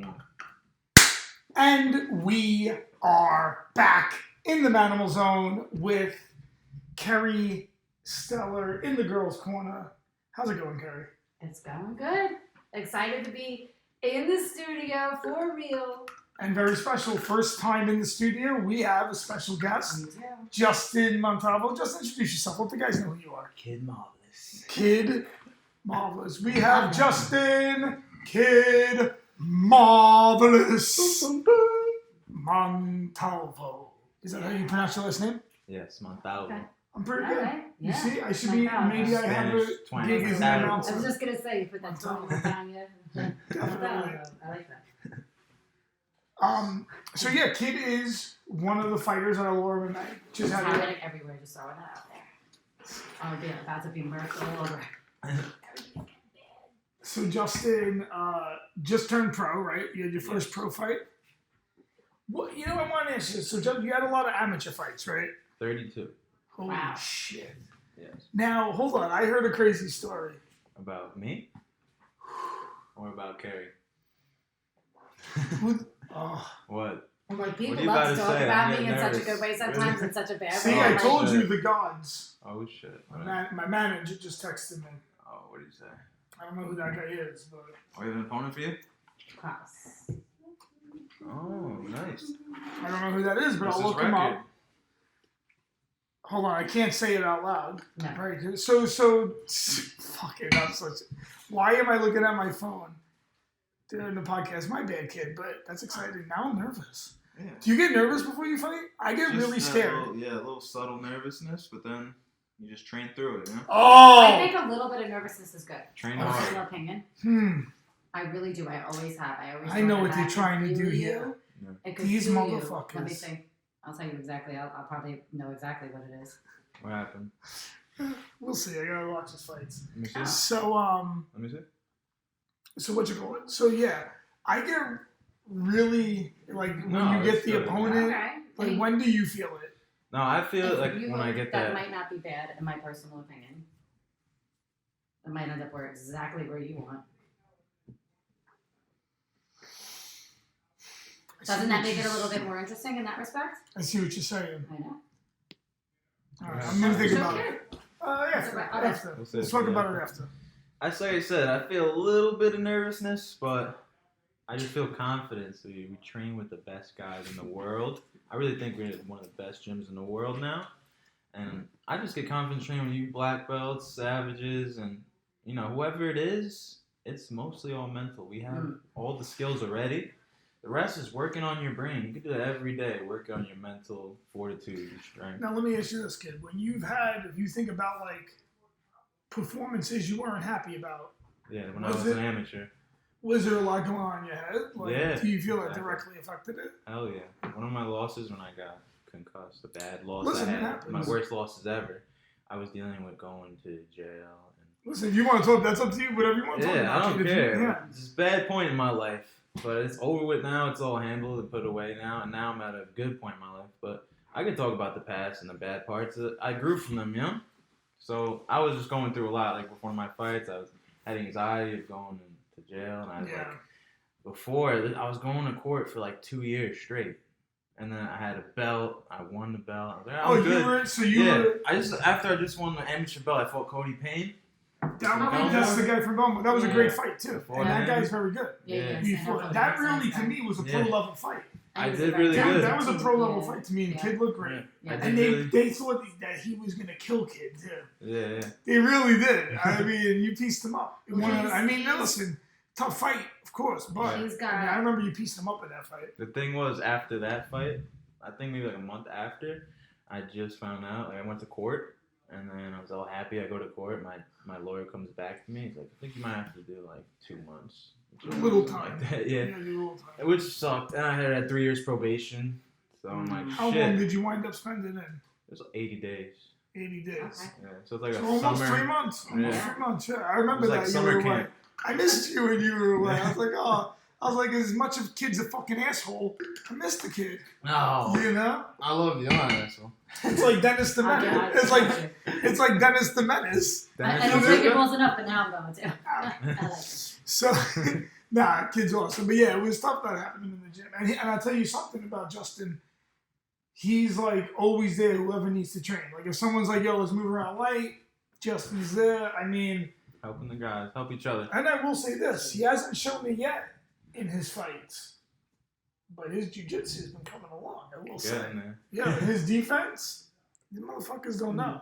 Come on. And we are back in the Manimal Zone with Kerry Stellar in the girls' corner. How's it going, Kerry? It's going good. Excited to be in the studio for real. And very special, first time in the studio, we have a special guest, Justin Montalvo. Just introduce yourself. Let the guys know who you are. Kid Marvelous. Kid Marvelous. We have Justin Kid Marvelous Montalvo. Is that how you pronounce your last name? Yes, Montalvo. Okay. I'm pretty good. Okay. You Yeah. see, I should be, Montalvo. maybe I have a Spanish gig as an twang. I announcer. was just going to say, you put that tone down yet. Definitely. I like that. So yeah, Kid is one of the fighters at Allure MMA. It's Just had happening everywhere, just throwing that out there. Oh, yeah, about to be murked all over. So Justin just turned pro, right? You had your first pro fight. Well, you know, I want to ask you. So you had a lot of amateur fights, right? 32. Holy Wow. shit! Yes. Now hold on, I heard a crazy story. About me? Or about Kerry? What? Like, people What are you love about to to talk say? about I'm me in getting such a nervous. good way, sometimes in such a bad See, way. I I'm told like, you the gods. Oh, shit. My manager just texted me. Oh, what did you say? I don't know who that guy is, but Oh, you have an opponent for you? Cross. Oh, nice. I don't know who that is. But What's I'll his look him record? up. Hold on, I can't say it out loud. No. Right. So, fuck it. I'm such. Why am I looking at my phone during the podcast? My bad, kid. But that's exciting. Now I'm nervous. Yeah. Do you get nervous before you fight? I get Just really a scared. a little subtle nervousness, but then you just train through it, you know? Oh. I think a little bit of nervousness is good. Train Personal hard. opinion. I really do. I always have. I know what they're trying to do here. These These motherfuckers. Let me think. I'll tell you exactly. I'll probably know exactly what it is. What happened? We'll see. I gotta watch his fights. Let me see. So Let me see. So what you call it? So yeah, I get really like when No, you get it's the good. opponent. Okay. Like when do you feel it? No, I feel If like you when I look, get that that. might not be bad, in my personal opinion. It might end up where exactly where you want. Doesn't that make it a little bit more interesting in that respect? I see what you're saying. I know. All right, I'm gonna think So about cute. it. After. We'll see. Let's talk about it after. Like I said, I feel a little bit of nervousness, but I just feel confident. So we train with the best guys in the world. I really think we're one of the best gyms in the world now. And I just get confident training with you black belts, savages, and, you know, whoever it is, it's mostly all mental. We have all the skills already. The rest is working on your brain. You can do that every day, working on your mental fortitude and strength. Now let me ask you this, kid. When if you think about like performances you weren't happy about, Yeah, when I was an amateur. was there a lot going on in your head? Like, Yeah, do you feel that exactly. directly affected it? Hell yeah. One of my losses when I got concussed, a bad loss Listen, I it had, happens. my worst losses ever, I was dealing with going to jail. Listen, if you want to talk, that's up to you. Whatever you want to talk Yeah, about. I don't kid. If care. yeah. It's a bad point in my life, but it's over with now. It's all handled and put away now, and now I'm at a good point in my life. But I can talk about the past and the bad parts. I grew from them, you know? So I was just going through a lot. Like before my fights, I had anxiety of going to jail, and I was like, before I was going to court for like 2 years straight. And then I had a belt. I won the belt. I was like, I'm good. You were. After I just won the amateur belt, I fought Cody Payne. That's the guy from Belmont. That was a great fight too. Before And that him. guy's very good. Yeah. That really, to me, was a pro level fight. I did really That, good. that was a pro level fight to me, and Kid looked great. I did And really, they thought that he was gonna kill Kid too. yeah. They really did. I mean, you pieced him up. He's- Listen, tough fight, of course, but He's got- I remember you pieced him up in that fight. The thing was, after that fight, I think maybe like a month after, I just found out. Like I went to court, and then I was all happy. I go to court. My lawyer comes back to me. He's like, I think you might have to do like 2 months. A little time. Like that, yeah. A little time. Which sucked. And I had 3 years probation. So I'm like, How shit. long did you wind up spending in? It was 80 days. 80 days. Okay. Yeah. So it's like a So almost summer. 3 months. Almost Yeah. 3 months. Yeah, I remember It was that. like You summer were away. camp. I missed you when you were away. I was like, oh. I was like, as much of Kid's a fucking asshole, I missed the kid. No. You know? I love you. I'm not an asshole. It's like Dennis the Menace. It's like Dennis the Menace. I don't think it wasn't up, but now I'm going to. I like it. So, Nah, kid's awesome. But yeah, it was stuff that happened in the gym. And I'll tell you something about Justin. He's like always there, whoever needs to train. Like if someone's like, yo, let's move around light, Justin's there. I mean, helping the guys, help each other. and I will say this, he hasn't shown it yet in his fights. But his jiu-jitsu has been coming along, I will say. Man. Yeah, his defense, the motherfuckers don't know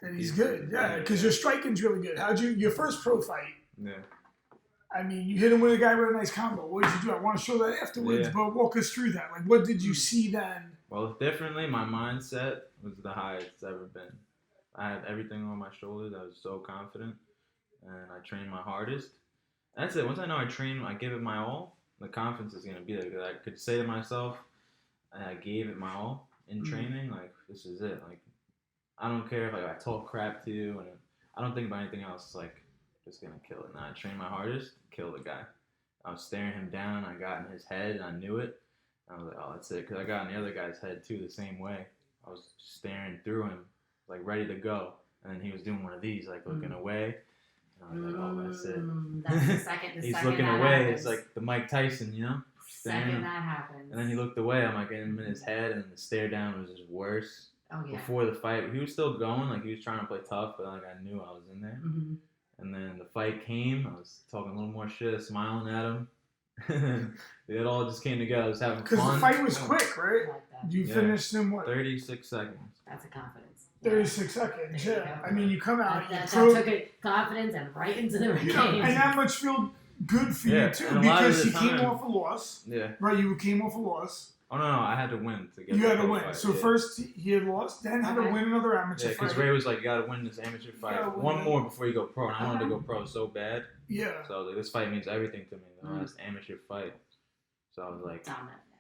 that he's good. Yeah, because your striking's really good. Your first pro fight? Yeah. I mean, you hit him with a guy with a nice combo. What did you do? I want to show that afterwards, but walk us through that. Like, what did you see then? Well, differently, my mindset was the highest it's ever been. I had everything on my shoulders. I was so confident, and I trained my hardest. That's it. Once I know I train, I give it my all, the confidence is going to be there. Because I could say to myself, I gave it my all in training. Like, this is it. Like, I don't care if I talk crap to you, and I don't think about anything else. It's like, just going to kill it. Now, I trained my hardest, kill the guy. I was staring him down. I got in his head, and I knew it. I was like, oh, that's it. Because I got in the other guy's head, too, the same way. I was staring through him, like, ready to go. And then he was doing one of these, like, looking away. And I was like, oh, that's it. That's the second. He's looking away. Happens. It's like the Mike Tyson, you know? Second that happens. And then he looked away. I'm like, in his head, and the stare down was just worse. Oh, yeah. Before the fight, he was still going. Like, he was trying to play tough, but, like, I knew I was in there. Mm-hmm. And then the fight came. I was talking a little more shit, smiling at him. It all just came together. I was having fun. Because the fight was quick, right? Like you finished in what? 36 seconds. That's a confidence. 36 seconds, yeah. I mean, you come out. That took it confidence and right into the game. And that much feel good for you, too. Because he came off a loss. Yeah. Right, you came off a loss. Oh, no, I had to win to get You had to win. Fight. So first he had lost, then had to win another amateur fight. Yeah, because Ray was like, you got to win this amateur fight. One more before you go pro. And I wanted to go pro so bad. Yeah. So like, this fight means everything to me. The last amateur fight. So I was like,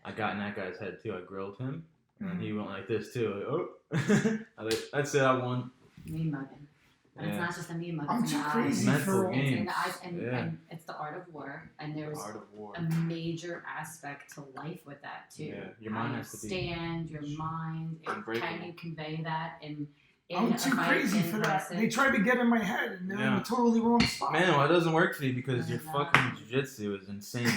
I got in that guy's head, too. I grilled him. And he went like this, too. Like, oh. I was like, that's it, I won. Me mugging. And it's not just a me mugging. I'm too crazy for it's in the eyes, and it's the art of war. And there's a major aspect to life with that, too. Yeah, your mind has to stand, your mind. Can you convey that in I'm too crazy for that. They tried to get in my head, and they're in the totally wrong spot. Man, well, it doesn't work for you because your fucking jiu-jitsu is insane.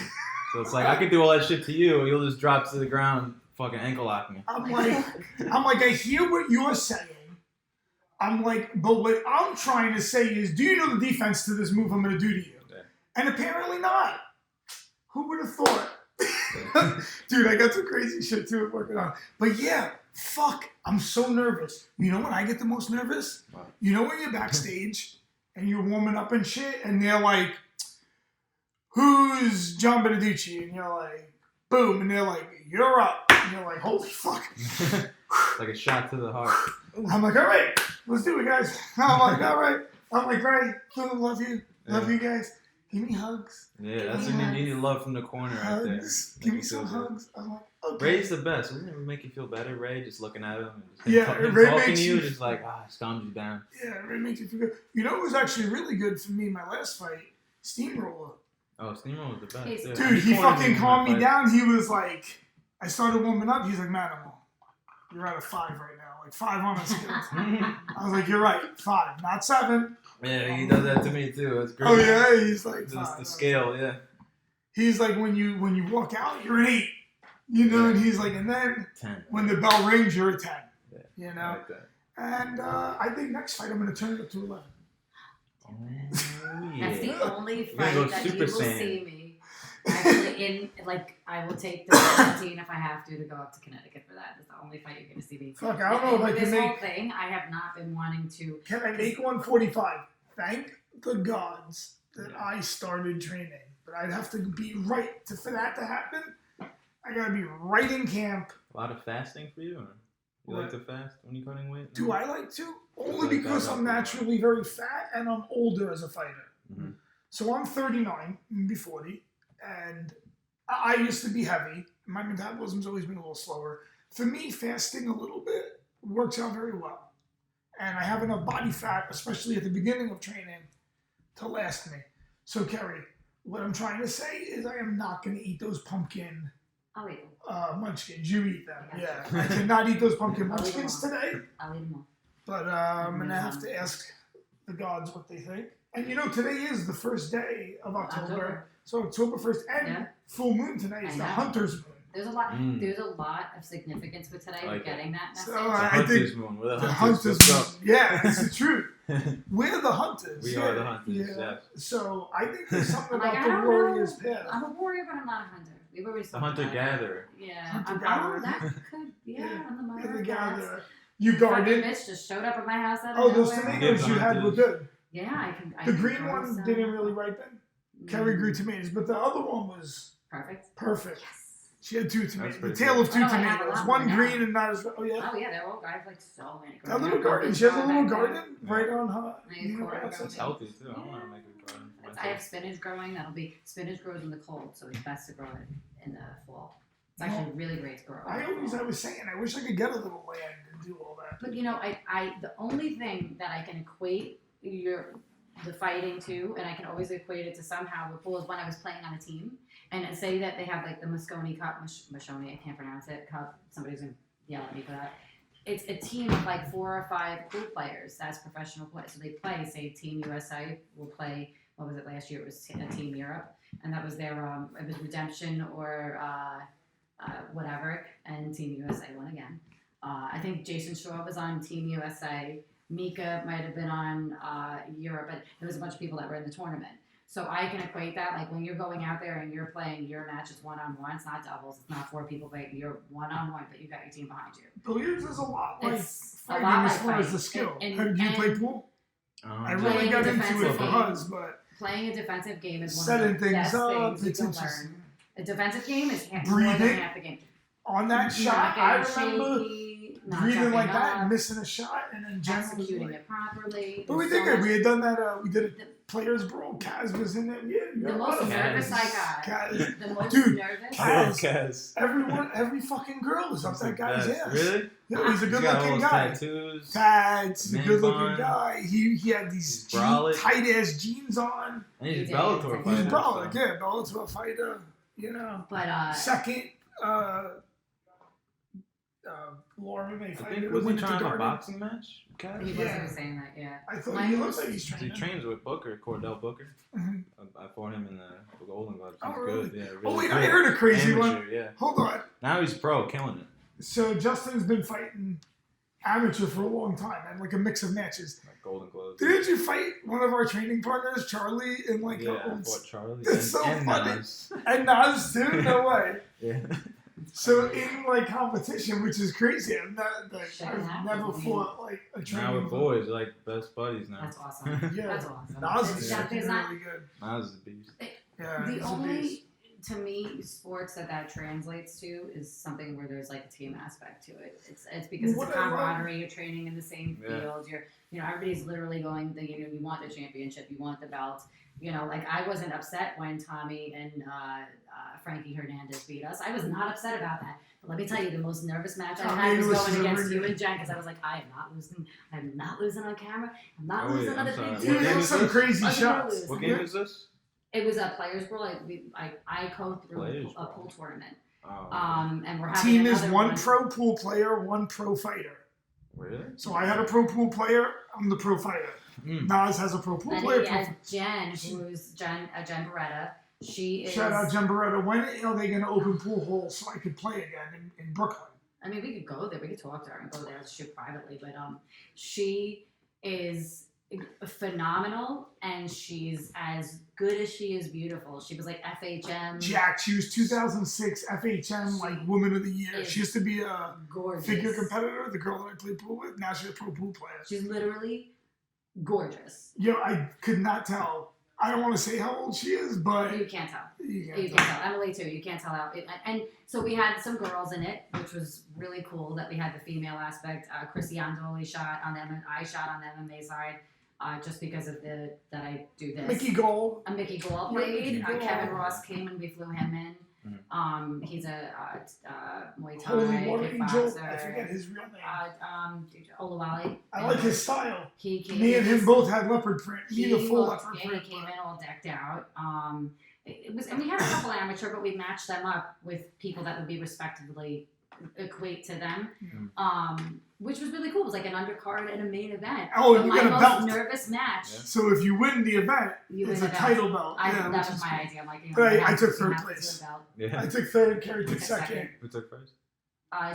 So it's like, I could do all that shit to you, you'll just drop to the ground, fucking ankle lock me. I'm like, I hear what you're saying. I'm like, but what I'm trying to say is, do you know the defense to this move I'm going to do to you? Yeah. And apparently not. Who would have thought? Dude, I got some crazy shit too working on. But yeah, fuck, I'm so nervous. You know when I get the most nervous? What? You know when you're backstage and you're warming up and shit, and they're like, who's John Beneducci? And you're like, boom. And they're like, you're up. And you're like, holy fuck. Like a shot to the heart. I'm like, all right, let's do it, guys. I'm like, all right. I'm like, Ray, love you. Love you guys. Give me hugs. Yeah, that's what you need love from the corner hugs. Right there. Give me some hugs. I'm like, okay. Ray's the best. Doesn't it make you feel better, Ray? Just looking at him and just Ray talking to you, just like, calms you down. Yeah, Ray makes you feel good. You know, it was actually really good for me in my last fight, Steamroller. Oh, Steamroller was the best. Yeah. Dude, he fucking calmed me down. He was like, I started warming up. He's like, Manimal, you're at a 5 right now. Like 5 on the scales. I was like, you're right, 5, not 7. Yeah, he does that to me too. That's great. Oh yeah, he's like just the scale, yeah. He's like, when you walk out, you're an 8. You know, and he's like, and then 10. When the bell rings, you're a 10. Yeah, you know? I like that. And I think next fight I'm gonna turn it up to 11. Oh, yeah. That's the only fight that you will see me. Actually, I will take the 17 if I have to go up to Connecticut for that. That's the only fight you're going to see me. Fuck, I don't know if I can this make... whole thing, I have not been wanting to... Can I make 145? Thank the gods that I started training. But I'd have to be right for that to happen. I got to be right in camp. A lot of fasting for you? Or you like to fast when you're cutting weight? Do I like to? Only because I'm naturally very fat and I'm older as a fighter. Mm-hmm. So I'm 39, maybe 40. And I used to be heavy. My metabolism's always been a little slower. For me, fasting a little bit works out very well. And I have enough body fat, especially at the beginning of training, to last me. So, Kerry, what I'm trying to say is I am not going to eat those pumpkin munchkins. You eat them. Yeah. I cannot eat those pumpkin munchkins today. I'll eat them all. But I'm going to have to ask the gods what they think. And you know, today is the first day of October. So October 1st and full moon tonight is the Hunter's moon. There's a lot. There's a lot of significance with today. We're getting that message. So I think moon. We're the Hunter's moon. Yeah, that's the truth. We're the Hunters. We are the Hunters. Yeah. Yes. So I think there's something like, about the Warriors path. I'm a warrior, but I'm not a hunter. We've already the hunter-gatherer. Yeah. Hunter-gatherer. That could. Yeah. I'm the mother. The gatherer. You guarded. Mitch just showed up at my house. Those tomatoes you had were good. Yeah, I can. The green one didn't really ripen. Carrie grew tomatoes, but the other one was perfect. Yes. She had 2 tomatoes. The tail of 2 tomatoes. One green and not as. Oh yeah. Oh yeah, they're all. I have like so many. That little garden. She has a little garden right on her. It's healthy too. I want to make a garden. I have spinach growing. Spinach grows in the cold, so it's best to grow it in the fall. It's actually really great to grow. I was saying, I wish I could get a little land and do all that. But the only thing that I can equate the fighting to, and I can always equate it to somehow with pool, is when I was playing on a team, and say that they have like the Moscone Cup, Moscone, I can't pronounce it, Cup. Somebody's gonna yell at me for that. It's a team of like 4 or 5 pool players that's professional play. So they play, say, Team USA will play. What was it last year? It was Team Europe, and that was their it was Redemption or whatever, and Team USA won again. I think Jason Shaw was on Team USA. Mika might have been on Europe, but there was a bunch of people that were in the tournament. So I can equate that, like when you're going out there and you're playing your matches one-on-one, it's not doubles, it's not 4 people, but you're one-on-one, but you've got your team behind you. Billiards is a lot like fighting as far as the skill. Do you play pool? I really got into it for us, but playing a defensive game is one setting of the things best up, things you can learn. A defensive game is breathing more than half the game. On that shot, I remember breathing like that, and missing a shot, and then executing it properly. But we did good. We had done that. We did a Players Brawl. Kaz was in it. Yeah, the most nervous I got. Kaz. The most Dude, nervous. Kaz. Every fucking girl is up that guy's ass. Really? Yeah, he's a good-looking guy. Tattoos. Tags. He's a good-looking guy. He had these tight-ass jeans on. And he's Bellator fighter. He's Bellator, yeah, Bellator fighter. You know. But second. Laura may fight. Was he trying a boxing match? He wasn't saying that, yeah. I thought he looks like he's training. He trains with Booker, Cordell Booker. Mm-hmm. I fought him in the Golden Gloves. He's really? good. Yeah, really wait, good. I heard a crazy one. Yeah. Hold on. Now he's pro, killing it. So Justin's been fighting amateur for a long time, and like a mix of matches. Like Golden Gloves. Didn't you fight one of our training partners, Charlie, in like I fought Charlie. That's so funny. Nas. And Nas too? No way. Yeah. So in like competition, which is crazy, I've never fought like a training. Now we're boys, we're like best buddies now. That's awesome. Yeah, that's awesome. Nas is really good. Nas is a beast. The only, to me, sports that translates to is something where there's like a team aspect to it. It's because it's a camaraderie. You're training in the same field. You're everybody's literally going. You want the championship. You want the belt. Like I wasn't upset when Tommy and Frankie Hernandez beat us. I was not upset about that. But let me tell you, the most nervous match I had was going against you and Jen, because I was like, I am not losing. I'm not losing on camera. I'm not losing on the big team. You some crazy shots. What game is this? It was a Players Brawl. I co-through a pool tournament. Oh, and we're having team is one pro pool player, one pro fighter. Really? So I had a pro pool player. I'm the pro fighter. Nas has a pro pool player. And he has Jen, who's Jen Beretta. She is. Shout out Jen Beretta. When are they going to open pool halls so I could play again in Brooklyn? I mean, we could go there. We could talk to her and go there and shoot privately. But she is phenomenal, and she's as good as she is beautiful. She was like FHM. Jack. She was 2006 FHM like Woman of the Year. She used to be a figure competitor. The girl that I played pool with. Now she's a pro pool player. She's literally gorgeous. I could not tell. I don't want to say how old she is, but you can't tell. You can't tell. Emily too. You can't tell how. And so we had some girls in it, which was really cool. That we had the female aspect. Chrissy Andoli shot on them, and I shot on the MMA side, just because of that I do this. Mickey Gold. Mickey Gold played. Kevin Ross came and we flew him in. He's a Muay Thai kickboxer. I forget his real name. Olawale. I like his style. Me and him both had leopard print. He came in all decked out. And we had a couple amateur, but we matched them up with people that would be respectively equate to them. Yeah. Which was really cool. It was like an undercard and a main event. Oh, but you my got a most belt. nervous match. Yeah. So if you win the event, You it's win a the title belt. That which was is my cool. idea. I'm like, But I you took have third to do place. a belt. Yeah. I took third, Carrie took Took second. Who took first?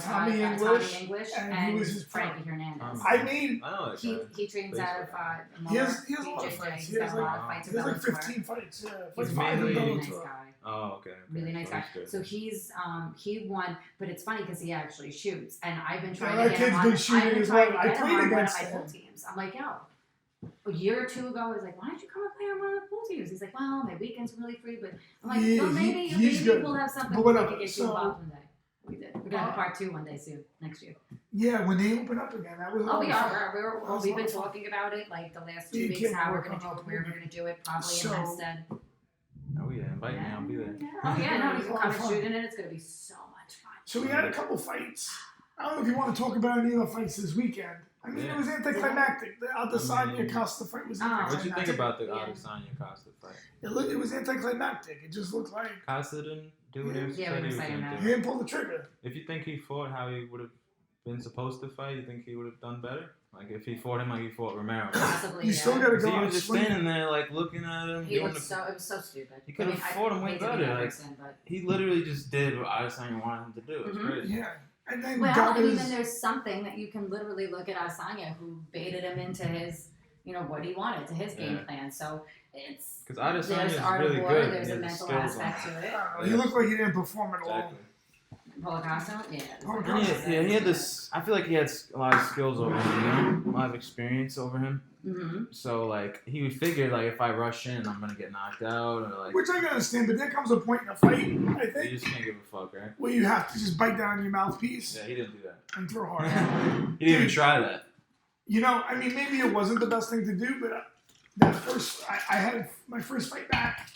Tommy English, and he was his Frankie pro. Hernandez. I made. I know that guy. He trains out of He has a lot of BJJ. fights. He's got a lot of fights He has like with Bellator. 15 fights. Yeah, He's like a 5 in really mainly- nice Bellator. guy. Oh, okay. Really nice guy. good. So he won, but it's funny because he actually shoots, and I've been Yeah, trying that to get kid's him been on. shooting I've been as trying well. to I get him played on one of against my him. pool teams. I'm like, yo. A year or two ago, I was like, why don't you come and play on one of the pool teams? He's like, well, my weekends are really free, but I'm like, Yeah, well, maybe he's good. we'll have something But where we whatever, can get so- you involved one day. We did. We're gonna have part 2 one day soon, next year. Yeah, when they open up again, that was. Oh, all we fun. are. We've been talking about it like the last 2 You weeks. can't How we're work gonna on do all it, where three. we're gonna do it, probably So- in Hempstead. Oh yeah, invite me. I'll be there. Oh yeah, no, you It's can a lot come of and fun. shoot in it. It's gonna be so much fun. So we had a couple fights. I don't know if you want to talk about any of the fights this weekend. I mean, Yeah. it was anticlimactic. The Adesanya mean- Costa fight was Oh. What'd you anticlimactic. think about the Yeah. Adesanya Costa fight? It was anticlimactic. It just looked like Costa didn't do what he was Yeah, said we were he was saying gonna that. he do. didn't pull the trigger. If you think he fought how he would have been supposed to fight, you think he would have done better? Like if he fought him like he fought Romero. Possibly, You yeah. still got to He go out was just swinging. standing there like looking at him. He doing looked the- it was so stupid. He could've fought him way hate to be better, that like- person, but He literally just did what Adesanya wanted him to do. It's Mhm. crazy. Yeah, and then well, got and his. even there's something that you can literally look at Adesanya who baited him into his, what he wanted, to his game Yeah. plan. So it's Because Adesanya there's is art really of war, good. there's He a has the mental skills on aspect it. to I it. don't know, he looked like he didn't perform at all. Exactly. Holocaust, yeah. Oh, And he had this. I feel like he had a lot of skills over him, a lot of experience over him. Mm-hmm. So like he figured like if I rush in, I'm gonna get knocked out or like Which I can understand, but there comes a point in a fight, I you think, just can't give a fuck, right? where you have to just bite down your mouthpiece Yeah, he didn't do that. and throw hard. He didn't even try that. I mean, maybe it wasn't the best thing to do, but that first, I had my first fight back.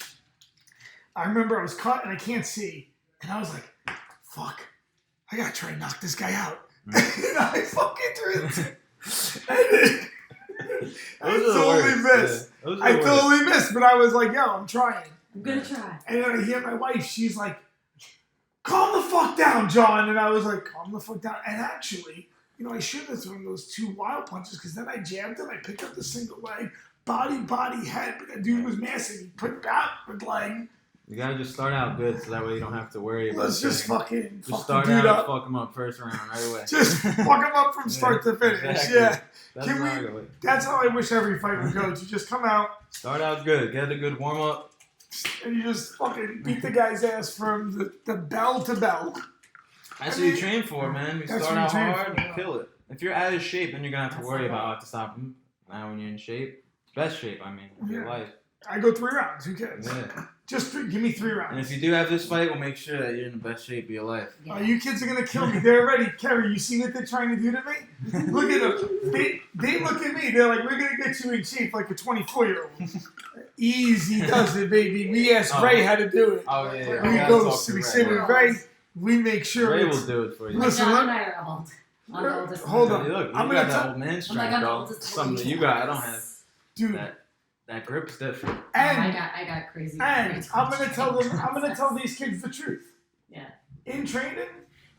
I remember I was cut and I can't see, and I was like, "Fuck, I gotta try and knock this guy out." And I fucking threw it. I Those are the totally worst. missed. Yeah, those are I the worst. totally missed, but I was like, "Yo, I'm trying." I'm gonna try. And then I hear my wife, she's like, "Calm the fuck down, John." And I was like, "Calm the fuck down." And actually, I should have thrown those 2 wild punches because then I jabbed him. I picked up the single leg, body, head. But that dude was massive. He put backward leg. You gotta just start out good, so that way you don't have to worry about. Let's just getting- fucking Just fuck start the dude out, up. fuck him up first round right away. Just fuck him up from start to finish. Exactly. Yeah. That's Can how we- I go. That's how I wish every fight would go. To just come out Start out good, get a good warm up. and you just fucking beat the guy's ass from the bell to bell. That's I what you mean, train for, man. You that's start what you out train hard for, and yeah. kill it. If you're out of shape, then you're gonna have to That's worry like about that. how to stop him. Now when you're in shape, best shape, I mean, of your Yeah. life. I go 3 rounds. Who cares? Yeah. Just give me 3 And rounds. if you do have this fight, we'll make sure that you're in the best shape of your life. Yeah. You kids are gonna kill me. They're ready. Kerry, you see what they're trying to do to me? Look at them. They look at me. They're like, we're gonna get you in shape like a 24-year-old. Easy does it, baby. We asked Oh. Ray how to do it. Oh yeah, We gotta go, talk so to we Ray. sit with Ray. We make sure Ray it's. will do it for you. Listen, John let- and I are old. I'm the oldest. Hold one. on. Look, you I'm got gonna that tell- old man I'm like, strength, I'm the though. oldest. Something that you got, I don't have. Dude. That grip's different. And I got crazy. And I'm gonna tell these kids the truth. Yeah. In training,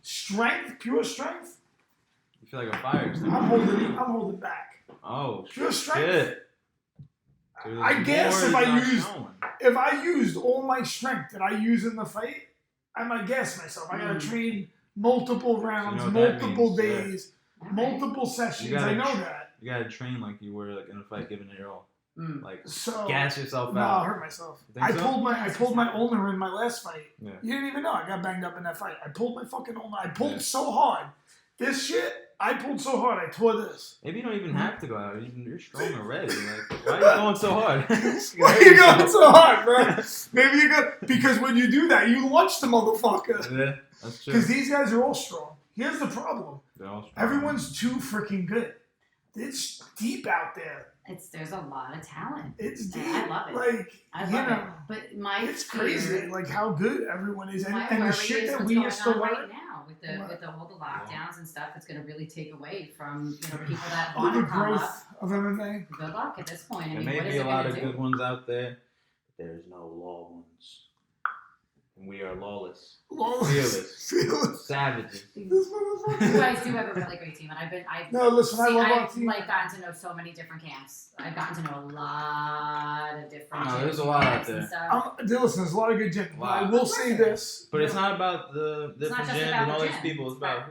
strength, pure strength, You feel like a fire I'm extinguisher. holding back. Oh Pure strength. shit. Dude, I guess more if is I not used showing. if I used all my strength that I use in the fight, I might gas myself. I gotta train multiple rounds, You know what that multiple means, yeah. days, All right. multiple sessions. You gotta I know tr- that. You gotta train like you were like in a fight, giving it your all. Mm. Like So gas yourself no, I'll out. hurt myself. You think I so? pulled my ulnar in my last fight. Yeah. You didn't even know I got banged up in that fight. I pulled my fucking ulnar. I pulled Yeah. so hard. This shit, I pulled so hard. I tore this. Maybe you don't even have to go out. You're strong already. Like, why are you going so hard? Why are you going so hard, bro? Maybe you go because when you do that, you launch the motherfucker. Yeah, that's true. Because these guys are all strong. Here's the problem. They're all strong. Everyone's too freaking good. It's deep out there. There's a lot of talent. It's deep. I love it. Like, I you love know, it. But my it's fear, crazy. Like how good everyone is, my and the worry shit is that what's we going used to on learn. right now with all the lockdowns and stuff. It's going to really take away from people that All want the to come up. growth of MMA. Good luck at this point. I There mean, may what is be it a lot going of to good do? ones out there, but there's no law ones. and we are lawless, Fearless. savages. You This motherfucker. guys do have a really great team, and I've No, listen, I love our team. like gotten to know so many different camps. I've gotten to know a lot of different. There's a lot out there. Listen, there's a lot of good gyms. Wow. I will say this. But it's not about the different just gyms about and the all these gym. people. It's about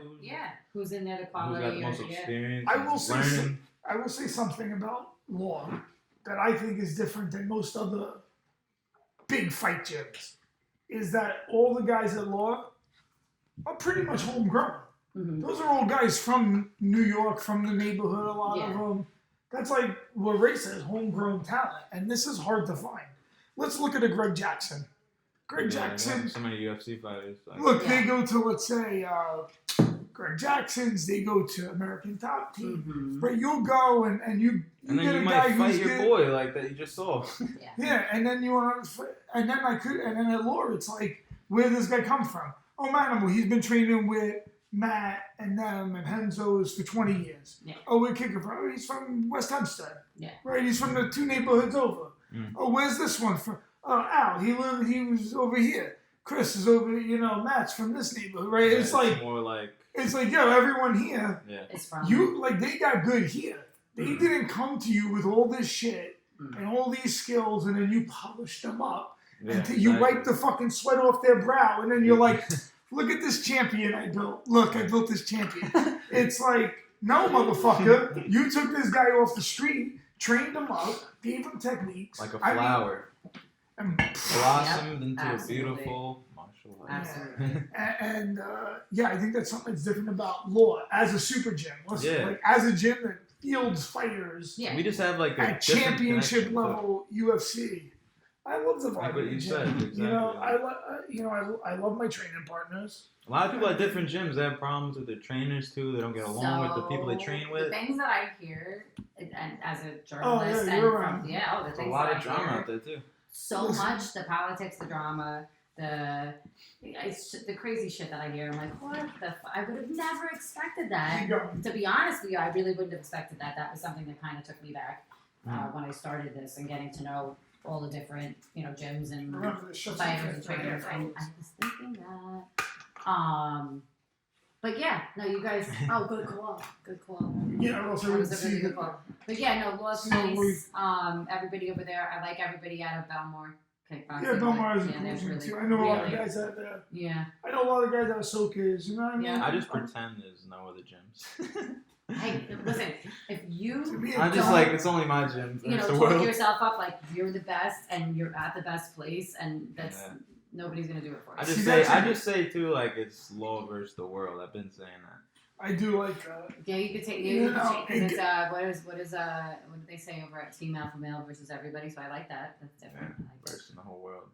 who's in there, the who's quality. got the most or- experience. I will say learning. I will say something about law that I think is different than most other big fight gyms. Is that all the guys at law are pretty much homegrown. Mhm. Those are all guys from New York, from the neighborhood, a lot of them. That's like what Ray says, homegrown talent. And this is hard to find. Let's look at a Greg Jackson. Greg Jackson. So many UFC fighters. Look, they go to, let's say, Greg Jackson's, they go to American Top Team. Mhm. But you'll go and you and then get you a might guy fight who's your good. boy like that you just saw. Yeah, and then you want to, and then at Law, it's like, where did this guy come from? Oh, Manimal, he's been training with Matt and them and Henzo's for 20 years. Yeah. Oh, where kicker from? Oh, he's from West Hempstead. Yeah. Right, he's from the 2 neighborhoods over. Mm. Oh, where's this one from? Oh, Al, he was over here. Chris is over, Matt's from this neighborhood, right? Yeah, it's like, more like yo, everyone here, It's from they got good here. They didn't come to you with all this shit and all these skills, and then you polish them up. Until you wipe the fucking sweat off their brow, and then you're like, look at this champion I built. Look, I built this champion. It's like, no, motherfucker. You took this guy off the street, trained him up, gave him techniques. like a flower. And blossomed into absolutely. a beautiful martial art. Absolutely. And I think that's something that's different about Law as a super gym. Listen, Yeah. like as a gym that fields fighters Yeah. We just have like a at different championship connection to- level UFC. I love the vibe Like of what the you gym. said, exactly. I love my training partners. A lot of people at different gyms, they have problems with their trainers too. They don't get along with the people they So, train The with. things that I hear, and as a journalist, yeah, and you're from right. the There's things a lot that of I drama hear, out there too. so much, the politics, the drama, the crazy shit that I hear. I'm like, what the? I would have never expected that. Keep going. To be honest with you, I really wouldn't have expected that. That was something that kind of took me back when I started this and getting to know all the different, gyms and Remember the shit's fighters and trainers. And I was thinking that. But yeah, no, you guys. Oh, good call. Good call. Yeah, I also That would was a see really good that. call. But yeah, no, Law's So nice. Everybody over there. I like everybody out of Belmore. Kickboxing. Yeah, Belmar is a Yeah, cool they're gym really, too. I know a lot of really- guys out there. Yeah. I know a lot of guys out of Sokas. You know what I mean? Yeah. I just pretend there's no other gyms. Hey, listen, if To you me, I'm just don't- like, it's only my gym. It's the talk world. yourself up like you're the best and you're at the best place, and that's Yeah. nobody's gonna do it for you. See, I just say too, like it's law versus the world. I've been saying that. I do like. Yeah, you could take. You You could know, take because it's what do they say over at Team Alpha Male versus everybody? So I like that. That's different. I like that. Versus the whole world.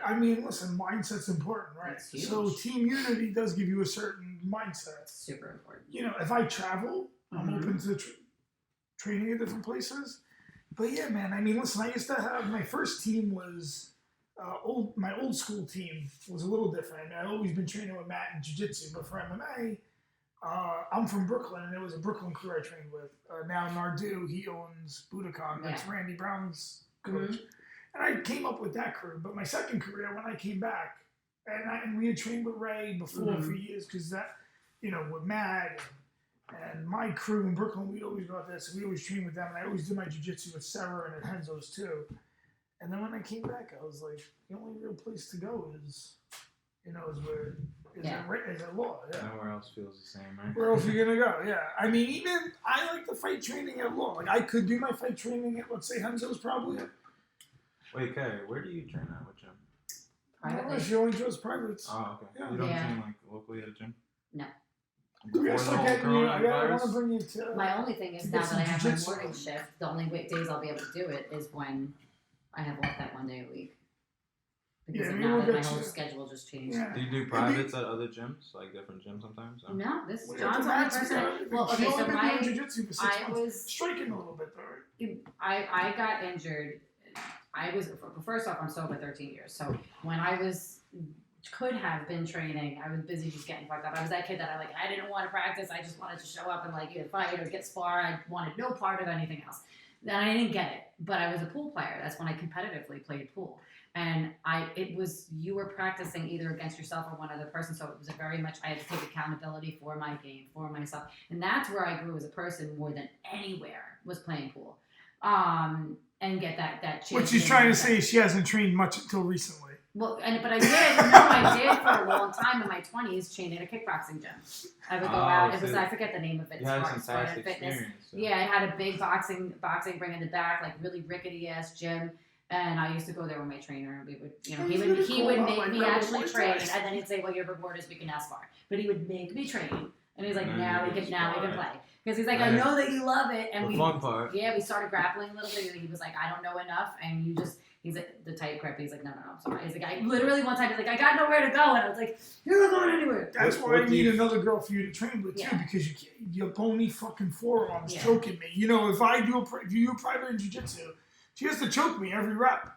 I mean, listen, mindset's important, right? It's huge. So team unity does give you a certain mindset. Super important. If I travel, I'm Mhm. open to training at different places. But yeah, man, I mean, listen, I used to have my first team was my old school team was a little different. I mean, I've always been training with Matt in jiu-jitsu, but for MMA, I'm from Brooklyn, and it was a Brooklyn crew I trained with. Now Nardu, he owns Budokan. That's Yeah. Randy Brown's coach. And I came up with that crew. But my second career, when I came back, and we had trained with Ray before for years, because that, with Matt and my crew in Brooklyn, we'd always go out there, so we always trained with them. And I always did my jiu-jitsu with Sarah and at Henzo's too. And then when I came back, I was like, the only real place to go is at law. Yeah. Nowhere else feels the same, right? Where else are you gonna go? Yeah. I mean, even I like the fight training at law. Like I could do my fight training at, let's say, Henzo's probably. Wait, Kay, where do you train at? What gym? Privately. She only does privates. Oh, okay. Yeah. You don't Yeah. train like locally at a gym? No. We gotta Before the start whole getting you. I want to coronavirus? bring you to. My only thing is to now get that I some have my jiu-jitsu. morning shift, the only days I'll be able to do it is when I have off that one day a week. Because Yeah, of we now will that my get whole you. schedule just changed. Yeah. Do you do privates at other gyms? Like different gyms sometimes? No? No, this We John's got the the only mats, we person. got everything. Well, She okay, only so been doing my jiu-jitsu for 6 I months. was Striking a little bit though, right? I got injured. I was first off, I'm sober 13 years. So when I could have been training, I was busy just getting fucked up. I was that kid that I didn't want to practice. I just wanted to show up and either fight or get spar. I wanted no part of anything else. And I didn't get it, but I was a pool player. That's when I competitively played pool. And you were practicing either against yourself or one other person. So it was very much, I had to take accountability for my game, for myself. And that's where I grew as a person more than anywhere, was playing pool. And get that champion. What she's trying to say is she hasn't trained much until recently. Well, but I did. I did for a long time in my 20s train at a kickboxing gym. I would go out. It was, I forget the name of it. You had some past experience. So. Yeah, I had a big boxing ring in the back, like really rickety ass gym. And I used to go there with my trainer. We would, he would make me actually train, and then he'd say, "Well, your reward is we can ask for." But he would make me train, and he's like, "Now we can play." Because he's like, I know that you love it, and fun part. Yeah, we started grappling a little bit. He was like, I don't know enough, and he's like the tight grip. He's like, no, I'm sorry. He's like, I literally one time he's like, I got nowhere to go, and I was like, you're not going anywhere. That's why I need another girl for you to train with too, because your bony fucking forearms choking me. If I do a private in jiu-jitsu, she has to choke me every rep.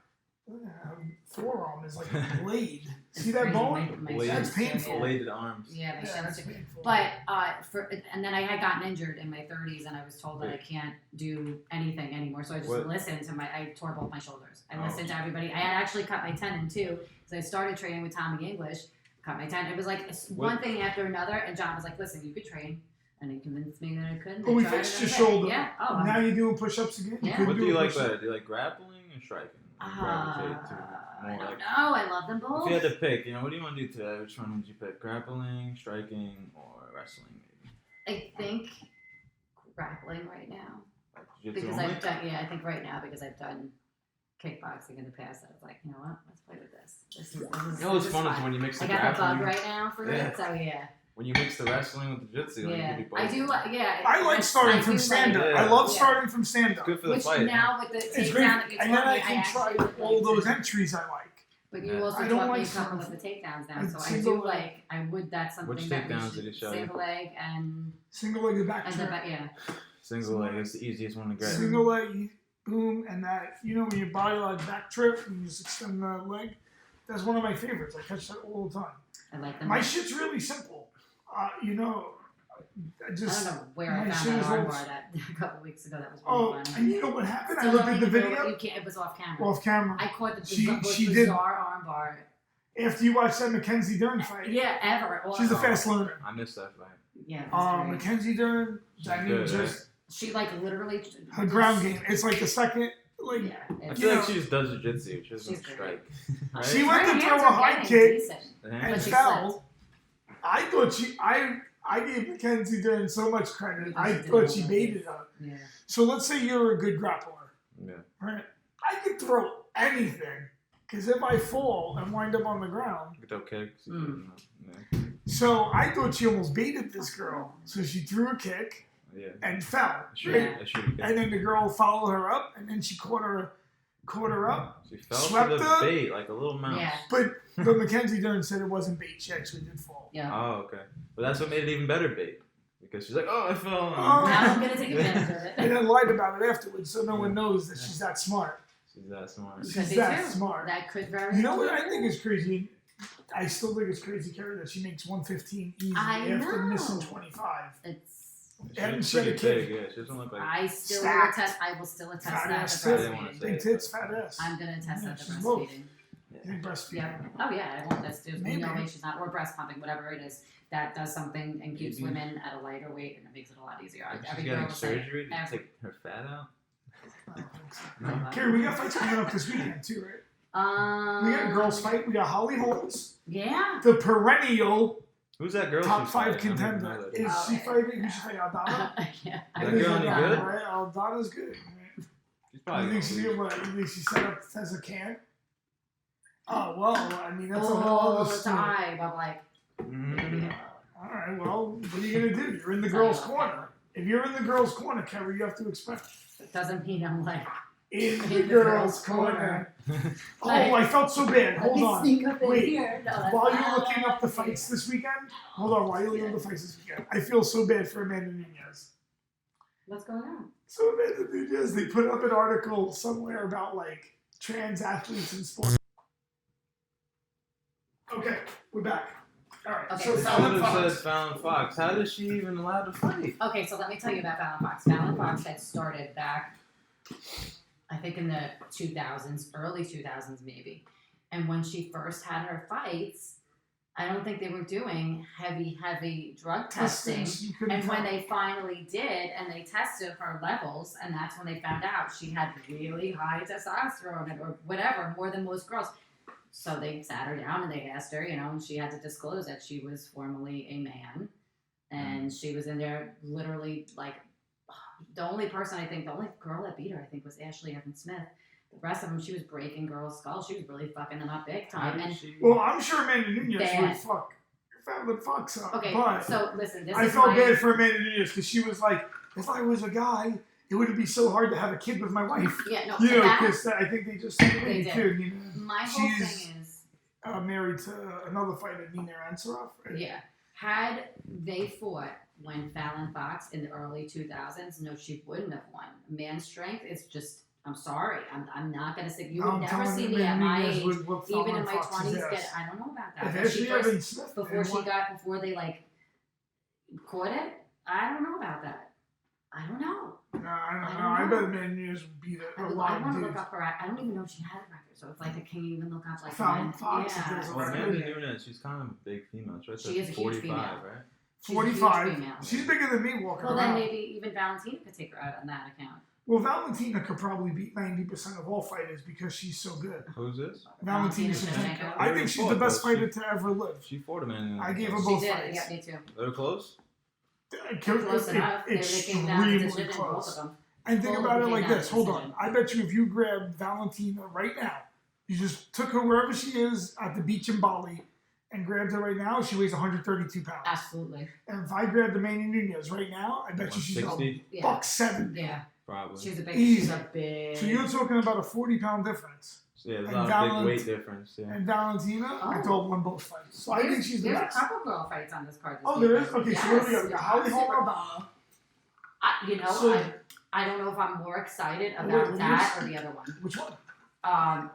Forearm is like a blade. See that bone? That's painful. Bladed arms. Yeah, that's painful. But and then I had gotten injured in my 30s, and I was told that I can't do anything anymore. So I just listened to I tore both my shoulders. I listened to everybody. I had actually cut my tendon too, because I started training with Tommy English. Cut my tendon. It was like one thing after another, and John was like, "Listen, you could train." And he convinced me that I couldn't. But we fixed your shoulder. Yeah. Oh, now you're doing push-ups again? Yeah. What do you like better? Do you like grappling or striking? I don't know. I love them both. If you had to pick, what do you want to do today? Which one would you pick? Grappling, striking, or wrestling? Maybe? I think grappling right now. Jiu-jitsu Because only? I've done, I think right now because I've done kickboxing in the past. I was like, you know what? Let's play with this. This is what's fun is when you mix the I got the grappling. bug right now for it, so yeah. When you mix the wrestling with the jiu-jitsu, Yeah, you can do both. I do. I like starting from stand-up. I love starting from stand-up. Good for the Which fight. now with the it's great, takedown, and then I can try all those entries I like. But you also taught me a couple of the takedowns now, so I do like. That's something Which that takedowns did he show you? Single leg and single-legged back trip. Single leg is the easiest one to get. Single leg, boom, and that when your body like back trip and you just extend the leg. That's one of my favorites. I catch that all the time. I like them. My shit's really simple. I don't know where I found that armbar that a couple weeks ago. That was really funny. And you know what happened? I looked at the video. It was off camera. Off camera. I caught the she bizarre armbar. After you watched that Mackenzie Dern fight. Yeah, ever. She's a fast learner. I missed that fight. Yeah. Mackenzie Dern. She literally. Her ground game. It's like the second. I feel like she just does jiu-jitsu. She doesn't strike. Right? She went to throw a high kick and fell. I thought I gave Mackenzie Dern so much credit. I thought she baited her. Yeah. So let's say you're a good grappler. Yeah. Right? I could throw anything. Because if I fall and wind up on the ground. You could throw kicks. So I thought she almost baited this girl. So she threw a kick and fell. And then the girl followed her up, and then she caught her up. She fell swept for the her, bait like a little mouse. Yeah. But Mackenzie Dern said it wasn't bait. She actually did fall. Yeah. Oh, okay. But that's what made it even better bait. Because she's like, oh, I fell. Now I'm going to take advantage of it. And then lied about it afterwards, so no one knows that she's that smart. She's that smart. She's that smart. That could very. You know what I think is crazy? I still think it's crazy, Carrie, that she makes 115 easy after missing 25. She had a kid. Yeah, she doesn't look like. I will still attest that to breastfeeding. Big tits, fat ass. I'm gonna attest that to breastfeeding. Breastfeeding. Yeah. Oh yeah, I won't. There's no way she's not, or breast pumping, whatever it is. That does something and keeps women at a lighter weight, and it makes it a lot easier. She's getting surgery to take her fat out. Carrie, we got fights coming up this weekend too, right? We got a girls' fight. We got Holly Holmes. Yeah. The perennial. Who's that girl? Top 5 contender. Is she fighting? Who's she fighting? Aldana? Yeah. That girl any good? Right? Aldana's good. She's probably. You think she set up as a can? Oh well, I mean that's a whole other story. I'm like. All right. Well, what are you gonna do? You're in the girls' corner. If you're in the girls' corner, Kerry, you have to expect. It doesn't mean I'm like. In the girls' corner. Oh, I felt so bad. Hold on. Wait. While you're looking up the fights this weekend, while you're looking up the fights this weekend, I feel so bad for Amanda Nunez. What's going on? So Amanda Nunez, they put up an article somewhere about trans athletes in sports. Okay, we're back. All right. Okay, so Fallon Fox. How is she even allowed to fight? Okay, so let me tell you about Fallon Fox. Fallon Fox had started back I think in the 2000s, early 2000s maybe. And when she first had her fights, I don't think they were doing heavy drug testing. And when they finally did, and they tested her levels, and that's when they found out she had really high testosterone or whatever, more than most girls. So they sat her down and they asked her, and she had to disclose that she was formerly a man. And she was in there literally like the only girl that beat her, I think, was Ashley Evans Smith. The rest of them, she was breaking girls' skulls. She was really fucking them up big time. Well, I'm sure Amanda Nunes would fuck. That would fuck some. Okay, but so listen, I felt bad for Amanda Nunes because she was like, if I was a guy, it wouldn't be so hard to have a kid with my wife. Yeah, no. Because I think they just they did. Kid, My whole thing is married to another fighter, Nina Ansaroff. Right? Yeah. Had they fought when Fallon Fox in the early 2000s, no, she wouldn't have won. Man's strength is just, I'm sorry. I'm not going to say, you would never see me at my age, even in my 20s, I don't know about that. Before they like caught it, I don't know about that. I don't know. No, I don't know. I bet Amanda Nunes would beat a lot of dudes. I want to look up her, I don't even know if she had a record, so it's like I can't even look up like Fallon Fox. Yeah. Well, Amanda Nunes, she's kind of a big female. Right? She is a huge female. Right? 45. She's bigger than me walking around. Well, then maybe even Valentina could take her out on that account. Well, Valentina could probably beat 90% of all fighters because she's so good. Who's this? Valentina Shevchenko. I think she's the best fighter to ever live. She fought a man. I gave her both fights. Fights. Yeah, me too. They were close? Close enough. Extremely close. And think about it like this. Hold on. I bet you if you grab Valentina right now, you just took her wherever she is at the beach in Bali and grabbed her right now, she weighs 132 pounds. Absolutely. And if I grabbed Amanda Nunes right now, I bet you she's $170. Yeah. Probably. She's a big. So you're talking about a 40-pound difference. Yeah, there's a big weight difference. Yeah. And Valentina, I told won both fights. So I think she's the best. There's a couple girl fights on this card. There is? Okay, so what do we got? We got Holly Holm Aldana. I don't know if I'm more excited about that or the other one. Which one?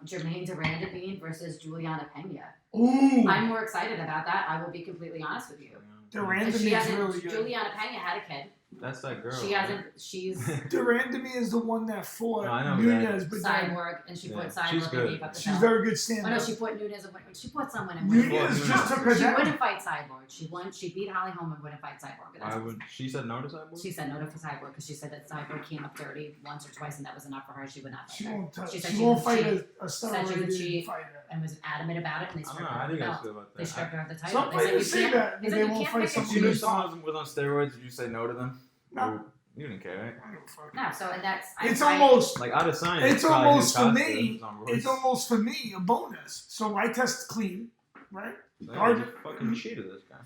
Jermaine Durandabine versus Juliana Pena. Ooh. I'm more excited about that. I will be completely honest with you. Durandabine is really good. Juliana Pena had a kid. That's that girl. She hasn't. She's. Durandabine is the one that fought Nunes, but Cyborg, and she fought Cyborg and gave up the She's very good stand-up. Oh no, she fought Nunes. She fought someone and Nunes just took her down. She wouldn't fight Cyborg. She won. She beat Holly Holm and wouldn't fight Cyborg. She said no to Cyborg. She said no to Cyborg because she said that Cyborg came up dirty once or twice and that was enough for her. She would not fight her. She won't fight a steroid fighter. And was adamant about it, and they stripped her I of think the I belt. feel about that. They stripped her of the title. Some fighters say that they won't fight someone. You knew someone was on steroids. Did you say no to them? No. You didn't care, right? No, so and that's. It's almost like out of science. It's almost for me. It's almost for me a bonus. So I test clean, right? Fucking cheated this guy.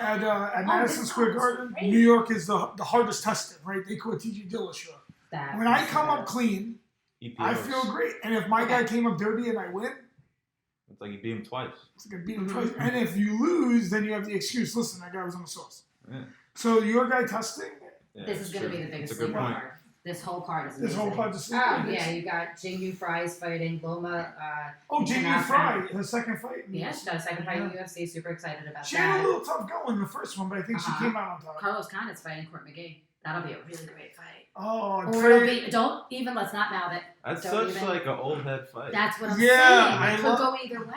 At Madison Square Garden, New York is the hardest tested, right? They call it TG Dillashaw. When I come up clean, I feel great. And if my guy came up dirty and I win, it's like you beat him twice. It's like I beat him twice. And if you lose, then you have the excuse. Listen, that guy was on the sauce. Yeah. So your guy testing. Yeah, this is going to be the biggest sleeper card. This whole card is amazing. This whole card is sleeper. Oh, yeah, you got Jingyu Fry's fighting Loma. Jingyu Fry, her second fight. Yeah, she got a second fight in UFC. Super excited about that. She had a little tough going in the first one, but I think she came out on top. Carlos Condit's fighting Court McGee. That'll be a really great fight. Oh, let's not mouth it. That's such like an old head fight. That's what I'm saying. It could go either way.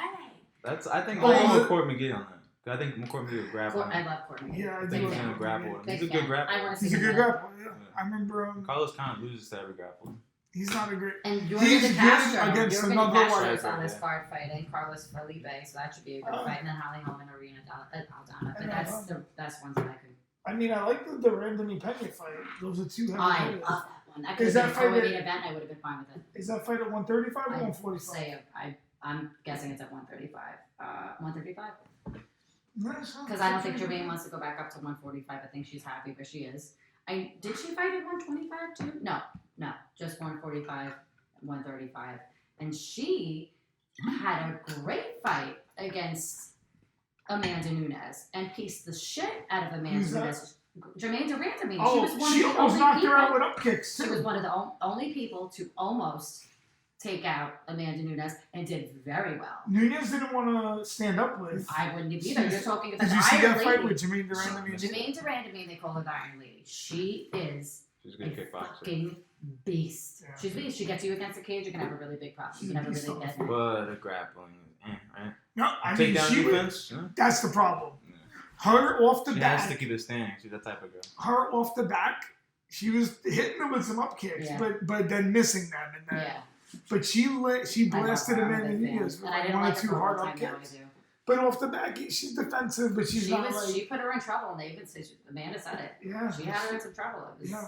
I think I'll go Court McGee on that. I think McCourt McGee would grapple him. I love Court McGee. Yeah, I think he's going to grapple him. He's a good grappler. He's a good grappler, yeah. I remember Carlos Condit loses to every grappler. He's not a great... And Jordan De Castro. Against Jordan another De one. Castro is on this card fighting Carlos Felipe, so that should be a good fight. And then Holly Holm and Arena Aldana. But that's the best ones that I could... I mean, I like the Durandabine Pena fight. Those are two heavy I love that one. That could have been a co-main event. I would have been fine with it. Is that fight at 135 or 145? I'm guessing it's at 135. 135. Because I don't think Jermaine wants to go back up to 145. I think she's happy where she is. Did she fight at 125 too? No, just 145, 135. And she had a great fight against Amanda Nunes and pieced the shit out of Amanda Nunes. Jermaine Durandabine. She almost knocked her out with up kicks too. She was one of the only people to almost take out Amanda Nunes and did very well. Nunes didn't want to stand up with. I wouldn't have either. You're talking about the Iron Lady. Did you see that fight with Jermaine Durandabine? Jermaine Durandabine, they call her the Iron Lady. She's a good kickboxer. Fucking beast. Yeah. She's beast. She gets you against the cage, you can have a really big problem. You can have a really bad night. But the grappling, right? No, I mean, Takedown defense. that's the problem. Yeah. Her off the She back. has to keep it standing. She's that type of girl. Her off the back, she was hitting him with some up kicks, but then missing them. And then, but she blasted him in the ears with like one or two hard up kicks. But off the back, she's defensive, but she's not like... She put her in trouble, and they even say, Amanda said it. Yeah. She had her in some trouble. It was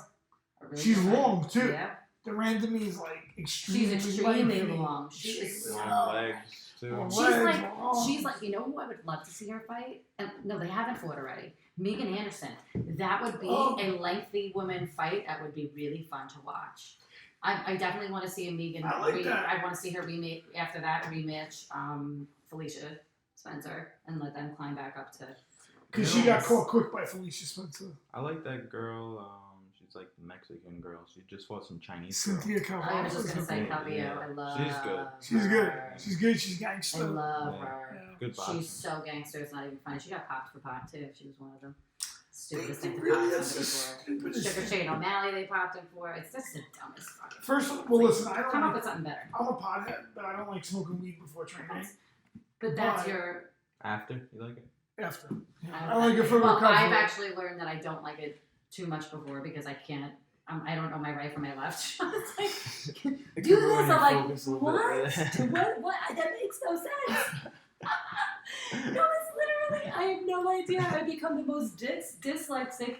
really she's long, too. Yeah. The randomie is like extremely She's extremely long. She is long legs, too. She's like, you know who I would love to see her fight? And no, they haven't fought already. Megan Anderson. That would be a lengthy woman fight that would be really fun to watch. I definitely want to see a Megan. I like that. I want to see her rematch after that rematch. Felicia Spencer, and let them climb back up to. Because she got caught quick by Felicia Spencer. I like that girl. She's like the Mexican girl. She just fought some Chinese. Cynthia Calvillo. I was just gonna say Calvillo. I love. She's good. She's good. She's good. She's gangster. I love her. Yeah. Good boxing. She's so gangster. It's not even funny. She got popped for pot too. She was one of them. Stupidest thing to Really, pop somebody for. Sugar Shane O'Malley, they popped him for. It's just the dumbest fucking. First, well, listen, I don't come up with something better. I'm a pothead, but I don't like smoking weed before training. But that's your. After you like it. After. I like it for recovery. I've actually learned that I don't like it too much before because I can't. I don't know my right from my left. It's like, do this. I'm like, what? What? That makes no sense. No, it's literally. I have no idea. I become the most dyslexic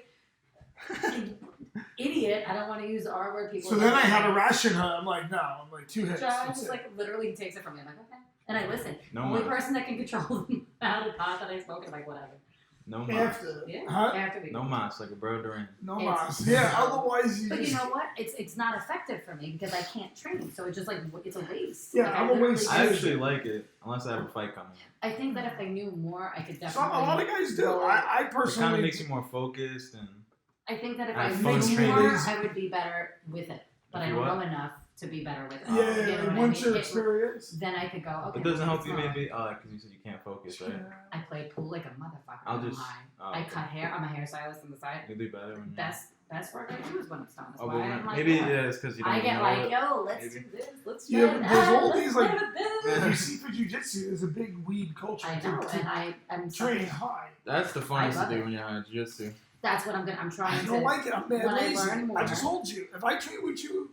idiot. I don't want to use the R word. People. So then I had to ration her. I'm like, no. I'm like 2 hits. John just like literally takes it from me. I'm like, okay. And I listen. No Only person that can control the amount of pot that I smoke is like whatever. No mas. After. Yeah. Huh? After we. No mas, like a bro during. No mas. Yeah. Otherwise, But you know what? It's not effective for me because I can't train. So it's just like it's a waste. Yeah, like, I'm a waste. I actually like it unless I have a fight coming. I think that if I knew more, I could definitely. Some, a lot of guys do. I personally. It kind of makes you more focused and. I think that if I I have knew fun more, training. I would be better with it. But I don't know enough to be better with it. Yeah, you know what once I mean? your experience. Then I could go, okay. It doesn't well, help you maybe, because you said you can't focus, right? I play pool like a motherfucker. I'll when I'm just. high. Oh, I cut hair. I'm a hairstylist on the side. You do better when you. Best work I do is when I'm stoned. Oh, I'm like, maybe oh. it's because you don't I get know like, it. yo, let's Maybe. do this. Let's Yeah, try but that. there's all Let's these play like. with this. You see for jiu-jitsu, there's a big weed culture. I know, and I'm train high. That's the funnest love to do it. when you're on jiu-jitsu. That's what I'm trying I to. don't like it. I'm mad when I lazy. learn more- I just told you. If I train with you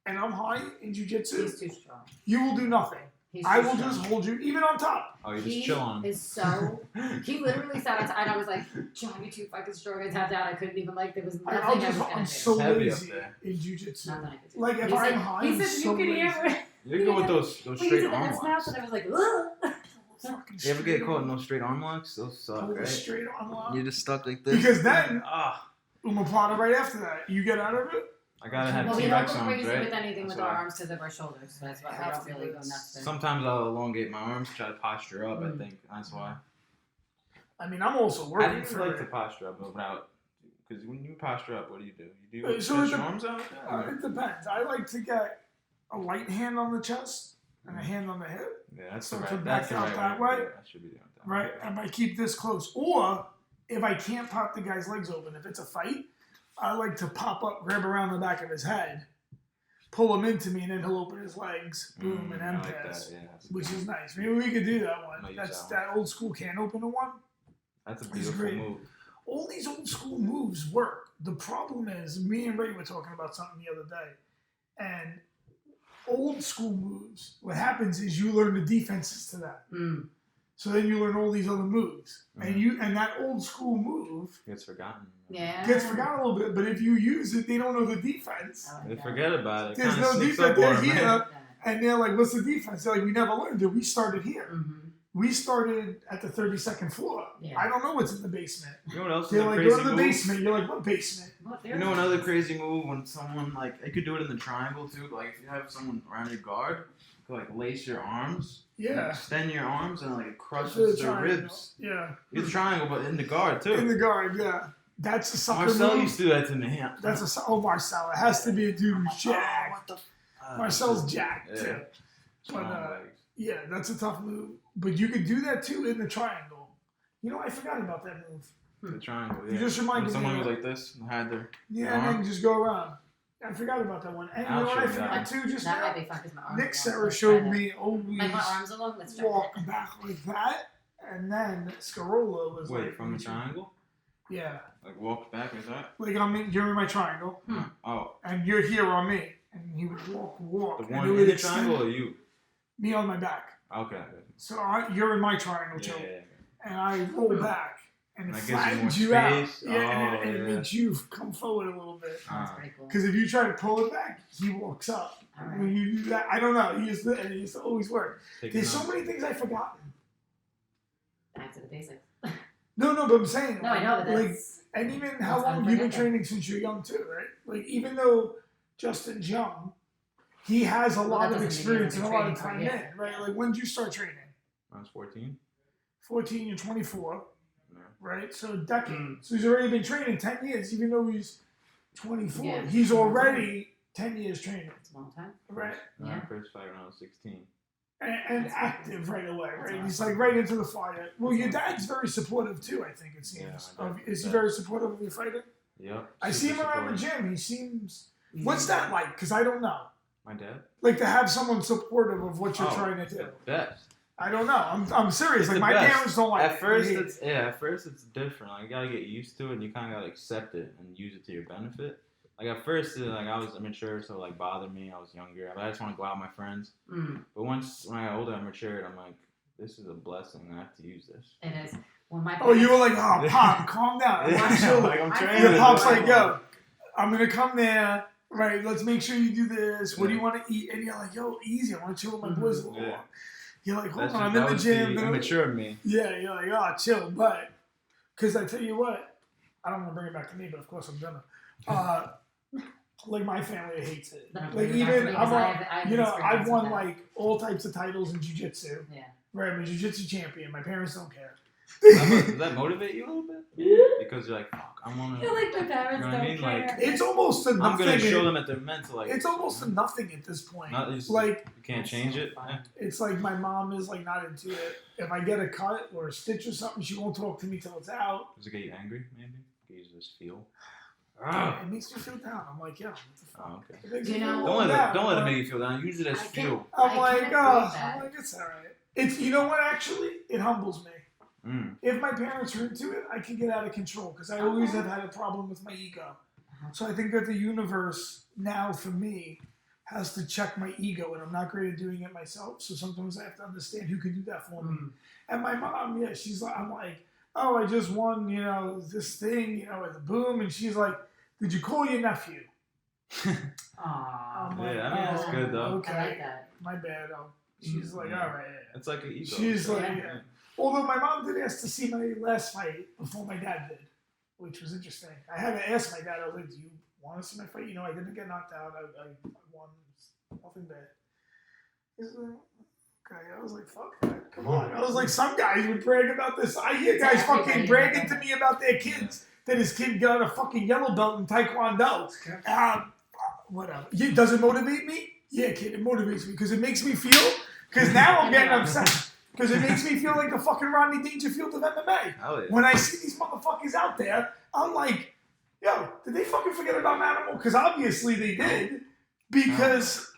and I'm high in jiu-jitsu, He's too strong. you will do nothing. I will just hold you, even on top. Oh, you just chill on him. He is so. He literally sat on top, and I was like, John, you're too fucking strong. I tapped out. I couldn't even, like, there was nothing I was going to do. I'm so Heavy lazy up there. in jiu-jitsu. Nothing I could do. Like, if He I'm said- high, he I'm said so you could lazy. hear. You can go with those straight arm That's locks. and I was like, ugh. Fucking You ever get straight caught in on- those straight arm locks? Those suck, pull the right? straight arm lock. You're just stuck like this. Because then, Ah, Umaplata right after that, you get out of it. I gotta have Well, we don't T-Rex go arms, crazy right? with anything That's with our why. arms because of our shoulders. So that's why I don't really go nuts. There. Sometimes I'll elongate my arms, try to posture up. I think that's why. I mean, I'm also How working do you for like to posture up without? Because when you posture up, what do? You do So stretch it your dep- arms out? it depends. I like to get a light hand on the chest and a hand on the hip. Yeah, that's So the to right. back That's the out right that way. way, to do it. I should be doing that. Right, I might keep this close. Or if I can't pop the guy's legs open, if it's a fight, I like to pop up, grab around the back of his head, pull him into me, and then he'll open his legs, boom, and I then like pass. that. Yeah, that's Which good. is nice. Maybe we could do that one. Might use That's that that old school can opener one. That's a It's beautiful great. move. All these old school moves work. The problem is, me and Ray were talking about something the other day, and old school moves, what happens is you learn the defenses to that. So then you learn all these other moves, and that old school move Gets forgotten. Yeah. gets forgotten a little bit. But if you use it, they don't know the defense. I like They that. forget about it. There's Kinda no sneaks defense. up They're on 'em, here, right? and they're like, "What's the defense?" They're like, "We never learned it. We started here. Mm-hmm. We started at the 32nd floor. Yeah. I don't know what's in the basement." You know what else is They're a like, crazy "Go to the move? basement." You're like, "What basement?" You know another crazy move when someone like you could do it in the triangle too. Like if you have someone around your guard, you could like lace your arms. Yeah. Extend your arms and like it The crushes their triangle. ribs. Yeah. It's a triangle, but in the guard too. In the guard, yeah. That's a sucker Marcel move. used to do that to me. That's Marcel. It has to be a dude who's jacked. What the? Marcel's jacked. Yeah. Too. Strong But, legs. Yeah, that's a tough move. But you could do that too in the triangle. You know, I forgot about that move. The triangle. Yeah. You just reminded when someone me was of like this and had their Yeah, and then just go around. I forgot about that one. And you I'll know what I show you forgot that. too just That now? might be fun because my arms Nick are long, Sarah let's showed try me always that. Like my arms are long, let's try walk that. back like that, and then Scarola was Wait, like from the triangle? Yeah. Like walk back, is that? Like you're in my triangle, Oh. and you're here on me, and he would walk. The and one it in would the extend triangle or you? Me on my back. Okay. So you're in my triangle too, and I roll back, and it That gives you more flattens you out. space. Yeah, and it makes you come forward a little bit. That's pretty cool. Because if you try to pull it back, he walks up. Alright. When you do that, I don't know. He used to always work. Take There's it so out. many things I've forgotten. Back to the basics. No, but I'm saying. No, I know, but like, that's... and even how that's long you've been unforgiving. training since you're young too, right? Like even though Justin's young, he has a Well, lot that of doesn't mean experience you've and been a lot of training time for a year. in, right? Like when did you start training? I was 14. 14, you're 24, Yeah. right? So a decade. So he's already been training 10 years, even though he's 24. Yeah. He's already 10 years training, It's a long time. right? Yeah. First fight when I was 16. And active right away, That's right? awesome. He's like right into the fire. Well, your dad's very supportive too, I think it seems. Yeah, my dad Is he is. very supportive of your fighting? Yep. I see him super around the supportive. gym. He seems. What's that like? Because I don't know. My dad? Like to have someone supportive of what you're Oh, trying to do. The best. I don't know. I'm serious. It's Like the my best. parents don't like At it. first, They hate it. at first it's different. Like you gotta get used to it, and you kind of gotta accept it and use it to your benefit. Like at first, like I was immature, so it, like bothered me. I was younger. I just want to go out with my friends. But when I got older, I matured. I'm like, this is a blessing. I have to use this. It is. When my Oh, you parents- were like, oh, Pop, calm down. Yeah, I'm chill. like I'm I training. Your feel Pop's like- like, yo, I'm gonna come there. Right, let's make sure you do this. What do you want to eat? And you're like, yo, easy. I want to chill with my boys a little Yeah. while. You're like, hold That's on, I'm that in the was gym. the immature me. Yeah, you're like, oh, chill. But, because I tell you what, I don't want to bring it back to me, but of course I'm gonna. Like my family hates it. Then I'm Like bringing it back to even, me 'cause I have you know, experience I've with won that. like all types of titles in jiu-jitsu. Yeah. Right, I'm a jiu-jitsu champion. My parents don't care. Does that motivate you a little bit? Because you're like, fuck, I want I to. feel like my parents You know what I don't mean? care. Like, It's almost a I'm nothing. gonna show them that they're mental. Like, It's almost a nothing at this point. you Like, can't change it. Fun. it's like my mom is like not into it. If I get a cut or a stitch or something, she won't talk to me till it's out. Does it get you angry? Maybe. Get you just feel. It makes me feel down. I'm like, yo, what the fuck? Oh, okay. It makes You me know- feel Don't let down. it. Don't let it make you feel down. Use it as I fuel. can't- I'm I like, can't oh, believe that. I'm like, it's alright. It's, you know what? Actually, it humbles me. If my parents are into it, I can get out of control because I always have had a problem with my ego. So I think that the universe now for me has to check my ego, and I'm not great at doing it myself. So sometimes I have to understand who can do that for me. And my mom, yeah, she's like, I'm like, oh, I just won, you know, this thing, you know, at the boom, and she's like, did you call your nephew? Aww. I'm like, Yeah, I mean, that's good, though. Okay, I like that. my bad. She's like, all right. It's like an ego. She's like, Yeah. yeah. Although my mom did ask to see my last fight before my dad did, which was interesting. I had to ask my dad, I was like, do you want to see my fight? You know, I didn't get knocked out. I won. Nothing bad. He's like, okay. I was like, fuck that. Come on. I was like, some guys would brag about this. I hear guys fucking bragging to me about their kids that his kid got a fucking yellow belt in Taekwondo. Whatever. Does it motivate me? Yeah, kid, it motivates me because it makes me feel, because now I'm getting upset. Because it makes me feel like the fucking Rodney Dangerfield of MMA. Hell yeah. When I see these motherfuckers out there, I'm like, yo, did they fucking forget about Manimal? Because obviously they did. Because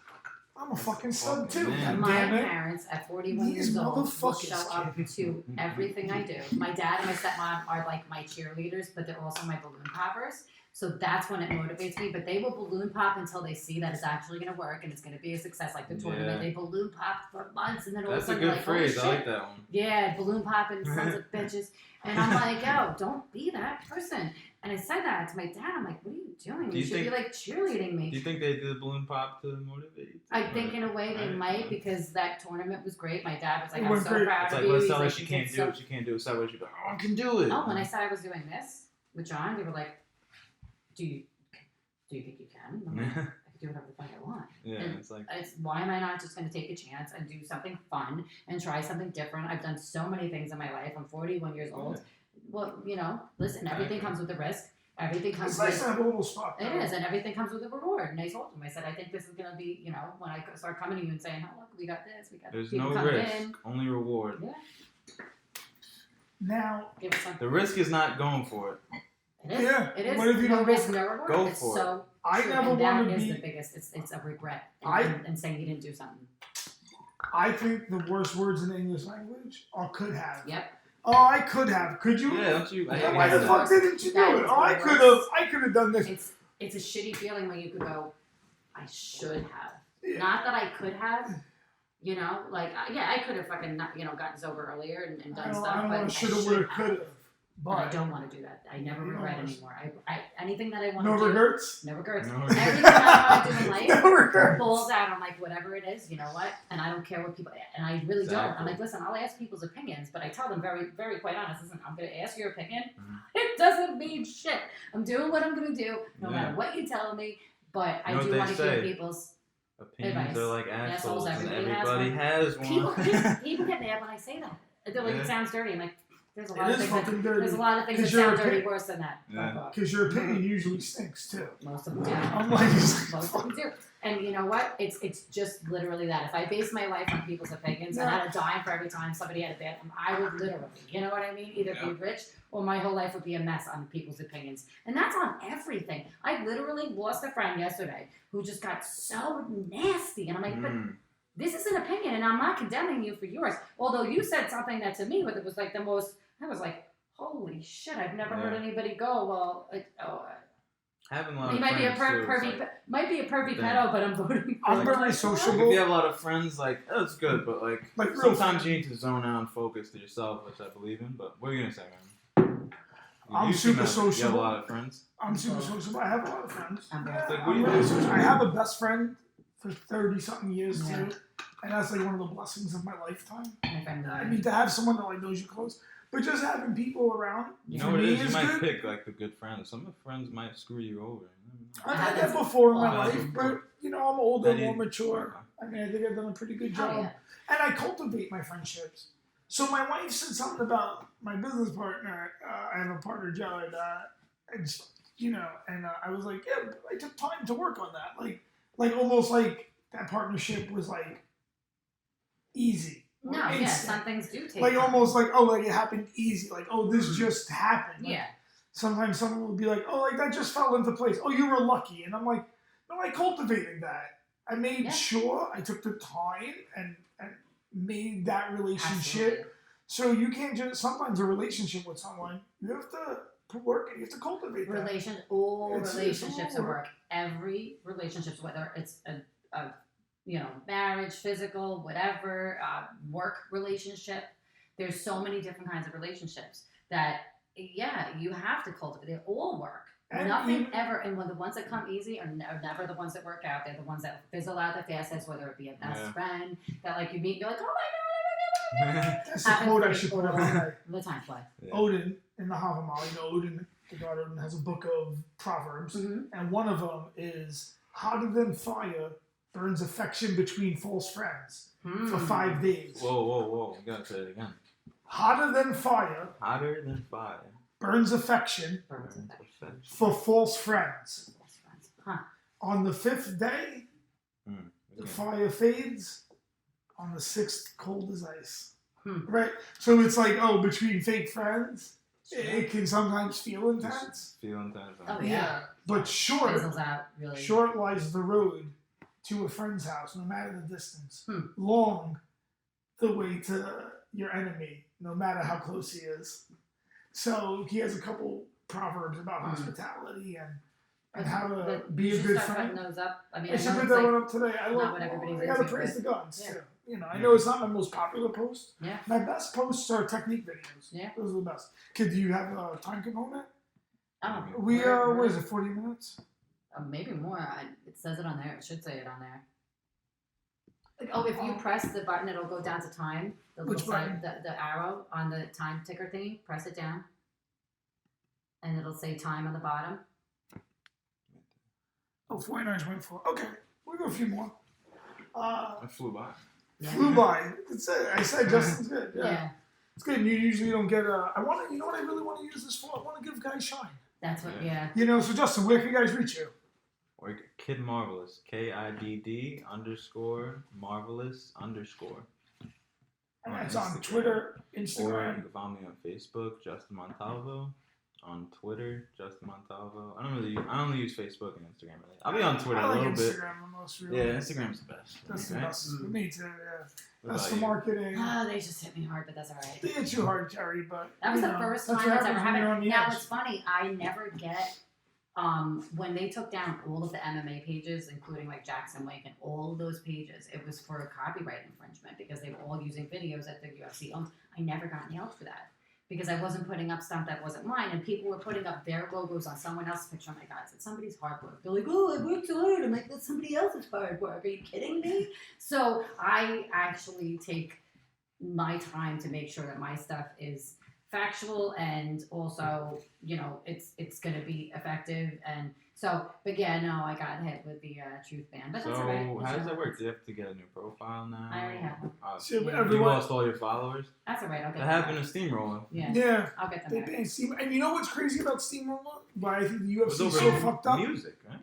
I'm a fucking stud too. Man. My Damn it. parents at 41 These years old will motherfuckers, show up to everything I do. My dad and my stepmom are like my cheerleaders, but they're also my balloon poppers. So that's when it motivates me. But they will balloon pop until they see that it's actually going to work and it's going to be a success. Like the tournament, Yeah. they balloon pop for months, and then all of a That's a sudden good they're like, phrase. oh, I shit. like that one. Yeah, balloon popping sons of bitches. And I'm like, yo, don't be that person. And I said that to my dad. I'm like, what are you doing? Do You you should be think- like cheerleading me. Do you think they did the balloon pop to motivate you? I think in a way they Right. might because that tournament was great. My dad was like, It I'm went so great. proud It's of like, you. let's He's tell her like, she you can't did do so it. She can't do it. So she's like, oh, I can do it. Oh, when I said I was doing this with John, they were like, do you think you can? I'm like, I can do whatever the fuck I want. Yeah, And it's like, why am I not just going to take a chance and do something fun and try something different? I've done so many things in my life. I'm 41 years old. Well, you know, listen, everything comes with a risk. Everything comes It's with... nice to have a little spot. It is, and everything comes with a reward. And I told him, I said, I think this is going to be, you know, when I start coming to you and saying, oh, look, we got this, we got there's people no coming risk, in. only reward. Yeah, Now, give us something. The risk is not going for it. It is. Yeah. It is. What if you No don't go risk, for no reward. Go it's for so I true. never And want that to is be. the biggest. It's a regret I- and saying you didn't do something. I think the worst words in the English language are could have. Yep. Oh, I could have. Could you? Yeah, don't you? Yeah, Why the that's fuck the didn't you that do is it? the Oh, I worst. could have. I could have done this. It's a shitty feeling when you could go, I should have. Yeah. Not that I could have. You know, like yeah, I could have fucking gotten sober earlier and done stuff, I don't but want I to shoulda, should woulda, have. coulda. And I But don't want to do that. I never You don't regret wanna- anymore. I anything that I want no to do. regrets. No regrets. No Everything that I want to do in life No regrets. pulls out. I'm like, whatever it is, you know what? And I don't care what people. And I really don't. I'm Exactly. like, listen, I'll ask people's opinions, but I tell them very, very quite honest. Listen, I'm going to ask your opinion. Mhm. It doesn't mean shit. I'm doing what I'm going to do, no Yeah. matter what you tell me. But I You know do what want they to hear say. people's. Opinions Advice. are like Assholes, assholes, and everybody has everybody one. has one. People get mad when I say that. They're like, Yeah. it sounds dirty. I'm like, there's a lot It of is things. That, fucking dirty. there's a lot of things that 'Cause you're sound a dirty pig. worse than that. Yeah. Fuck off. Because your opinion usually stinks too. Most of them do. I'm like, Most of them do. And you know what? It's just literally that. If I based my life on people's opinions and had a dime for every time somebody had a bad one, I would literally, you know what I mean? Either be rich or my whole life would be a mess on people's opinions. And that's on everything. I literally lost a friend yesterday who just got so nasty. And I'm like, but this is an opinion and I'm not condemning you for yours. Although you said something that to me was like the most, I was like, holy shit, I've never heard anybody go, well, like, Having a lot he of might be a friends, too, it's pervy, like, might be a pervy Thing. pedo, but I'm voting for I'm him. very Like, sociable. if you have a lot of friends, like, oh, it's good, but like Like real sometimes you need to zone out and focus to yourself, which I believe in. But what are you gonna say, man? I'm You seem super to have- You have a sociable. lot of friends. I'm super sociable. I have a lot of friends. I'm Yeah, Like, what I'm do you really do? social. I have a best friend for 30-something years Yeah. too. And that's like one of the blessings of my lifetime. my friend, I mean, to have someone that like knows you close, but just having people around You for know what it me is? You might good. pick like the good friends. Some of friends might screw you over. I've had that before in my Oh, life, but you know, I'm older, Then you- more mature. I mean, I think I've done a pretty good Oh, job, yeah. and I cultivate my friendships. So my wife said something about my business partner. I have a partner, Jared, and you know, and I was like, yeah, I took time to work on that, like almost like that partnership was like easy. or No, yeah, instant. some things do take Like time. almost like, oh, like it happened easy. Like, oh, this just happened. Like, Yeah. sometimes someone would be like, oh, like that just fell into place. Oh, you were lucky. And I'm like, no, I cultivated that. I made Yeah. sure I took the time and made that relationship. Absolutely. So you can't just, sometimes a relationship with someone, you have to put work in, you have to cultivate that. All It's relationships all at work. work. Every relationship, whether it's a marriage, physical, whatever, work relationship. There's so many different kinds of relationships that, yeah, you have to cultivate. They all work. And Nothing even- ever, and when the ones that come easy are never the ones that work out. They're the ones that fizzle out the fastest, whether it be a best Yeah. friend that like you meet, you're like, oh That's the Happens quote I to should be put all on there. the time fly. Odin in the Havamal, you know, Odin, the god Odin, has a book of proverbs. Mm-hmm. And one of them is, hotter than fire burns affection between false friends for 5 days. Whoa! You gotta say it again. Hotter than fire Hotter than fire. burns affection Burns affection. for false friends. False friends. Huh. On the 5th day, the fire fades. On the 6th, cold as ice. Right? So it's like, oh, between fake friends, it can sometimes feel intense. Feel intense. Oh, yeah. But short Fizzles out really. Short lies the road to a friend's house, no matter the distance. Long, the way to your enemy, no matter how close he is. So he has a couple proverbs about hospitality and how to But be you a should good start friend. putting those up. I mean, I I should know put it's that like, one up today. I not love. what everybody's I gotta into, praise but- the gods yeah. too. You know, I know it's not my most popular post. Yeah. My best posts are technique videos. Yeah. Those are the best. Kid, do you have a time component? Oh, We we're- what is it? 40 minutes. maybe more. It says it on there. It should say it on there. Like, oh, if you press the button, it'll go down to time. The Which little side, the arrow on the time ticker thingy. Press it down, and it'll say time on the bottom. Oh, 49.24. Okay, we'll go a few more. I flew by. Yeah. Flew by. That's it. I said Justin's good. Yeah. Yeah, It's good. You usually don't get I want to, you know what I really want to use this for? I want to give guys shine. that's what. Yeah. Yeah. You know, so Justin, where can guys reach you? Or Kid Marvelous. KIDD _ Marvelous _ And On that's on Instagram. Twitter, Or you Instagram. can find me on Facebook, Justin Montalvo. on Twitter, Justin Montalvo. I only use Facebook and Instagram. Really. I'll be on Twitter I like a little bit. Instagram the most, really. Yeah, Instagram's the best. That's the right? best. For me too, yeah. What That's about for you? marketing. Oh, they just hit me hard, but that's all right. They hit you hard, Jerry, but That was you the know, first that's time what that's ever happens when you're on happened. the Now edge. it's funny. I never get when they took down all of the MMA pages, including like Jackson Wink and all of those pages. It was for copyright infringement because they were all using videos that the UFC owns. I never got nailed for that because I wasn't putting up stuff that wasn't mine, and people were putting up their logos on someone else's picture. I'm like, God, it's somebody's hard work. They're like, oh, I worked so hard. I'm like, that's somebody else's hard work. Are you kidding me? So I actually take my time to make sure that my stuff is factual and also, you know, it's going to be effective. And so, but yeah, no, I got hit with the truth ban. But So that's all right. how does that work? Do you have to get a new profile now? I already have one. So Yeah. You everyone, lost all your followers? That's all right. I'll get That them happened back. to Steamroller. Yeah, yeah, I'll get them they back. banned Steam. And you know what's crazy about Steamroller? Why I think the It was UFC over is so his fucked up. music, right?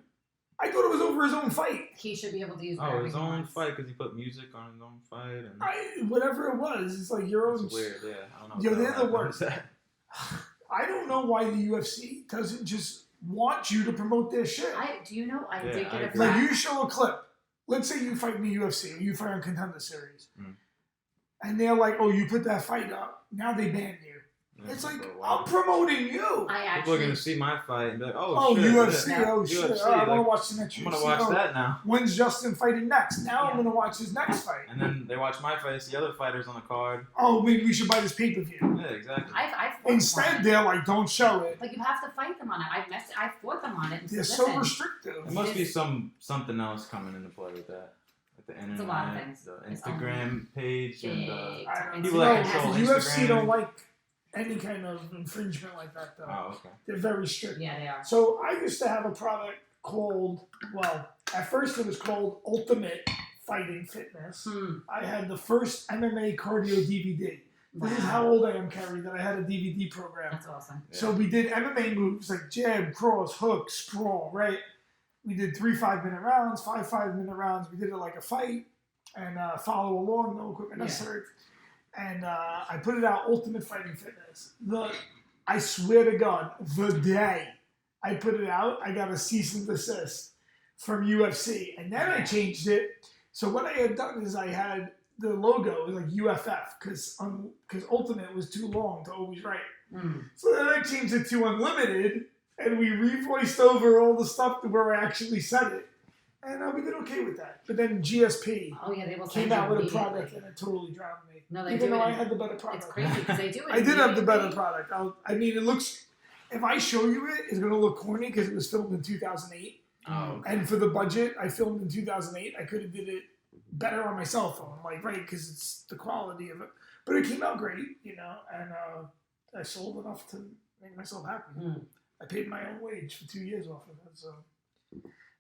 I thought it was over his own fight. He should be able to use Oh, whatever his he own wants. fight because he put music on his own fight. And Whatever it was, it's like your own. it's weird, yeah. I don't know. Yo, what they're happened the with worst. that. I don't know why the UFC doesn't just want you to promote their shit. Do you know I Yeah, did I get a agree. Like flag. you show a clip. Let's say you fight in the UFC or you fight on Contender Series, and they're like, "Oh, you put that fight up. Now they ban you." Yeah, It's like but why? I'm promoting you. I People are actually gonna see my fight and be like, Oh, "Oh, shit, UFC. yeah. Oh shit. UFC, Oh, I want to like, watch the next I'm UFC. gonna watch Oh, that now." When's Justin fighting next? Now I'm Yeah. gonna watch his next fight. And then they watch my fight, see other fighters on the card. Oh, maybe we should buy this pay per view. Yeah, exactly. I've fought them Instead, on it. they're like, "Don't show it." But you have to fight them on it. I fought them on it. And They're said, so "Listen, restrictive. There must be something else coming into play with that. With the internet, a lot of things. the It's Instagram page, and big I don't time. people know. that control UFC Instagram. don't like any kind of infringement like that, though. Oh, okay. They're very strict. Yeah, they are. So I used to have a product called, well, at first it was called Ultimate Fighting Fitness. I had the first MMA cardio DVD. This is how old I am, Kerry, that I had a DVD program. That's awesome. Yeah. So we did MMA moves like jab, cross, hook, sprawl, right? We did 3 5-minute rounds, 5 5-minute rounds. We did it like a fight and follow along, no equipment Yeah. necessary. And I put it out, Ultimate Fighting Fitness. I swear to God, the day I put it out, I got a cease and desist from UFC. And then I changed it. So what I had done is I had the logo like UFF because Ultimate was too long to always write. So then I changed it to Unlimited, and we revoiced over all the stuff to where I actually said it. And we did okay with that. But then GSP Oh yeah, they will came send out you with a immediately. product, and it totally drowned me. No, they Even do though it. I had the better product. It's crazy because they do it. I did have the better immediately. product. I mean, it looks. If I show you it, it's gonna look corny because it was filmed in 2008. Oh, okay. And for the budget I filmed in 2008, I could have did it better on my cell phone, like right, because it's the quality of it. But it came out great, you know, and I sold enough to make myself happy. I paid my own wage for 2 years off of it, so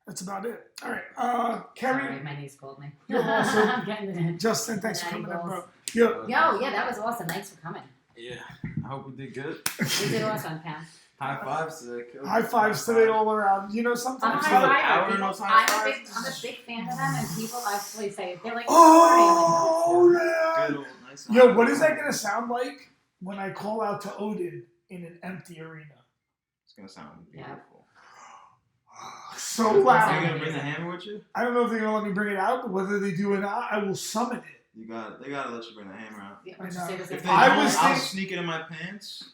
that's about it. All right, Kerry, Sorry, my niece called me. You're awesome. I'm getting it in. Justin, thanks for Daddy coming in, bro. goals. Yo, Yo, yeah, that was awesome. Thanks for coming. Yeah, I hope we did good. You did awesome, Pam. High fives today. high fives today all around. You know, I'm a sometimes. high like fiver. hour People- and those high I'm a big fan of them, and people actually say they're like, Oh, yeah. Good old nice. Yo, what is that going to sound like when I call out to Odin in an empty arena? It's gonna sound Yeah. beautiful. So Are you loud. gonna bring the hammer with you? I don't know if they're going to let me bring it out, but whether they do or not, I will summon it. They gotta let you bring the hammer out. Yeah, I would you know. say the same If they thing? I don't, was I'll think- sneak it in my pants,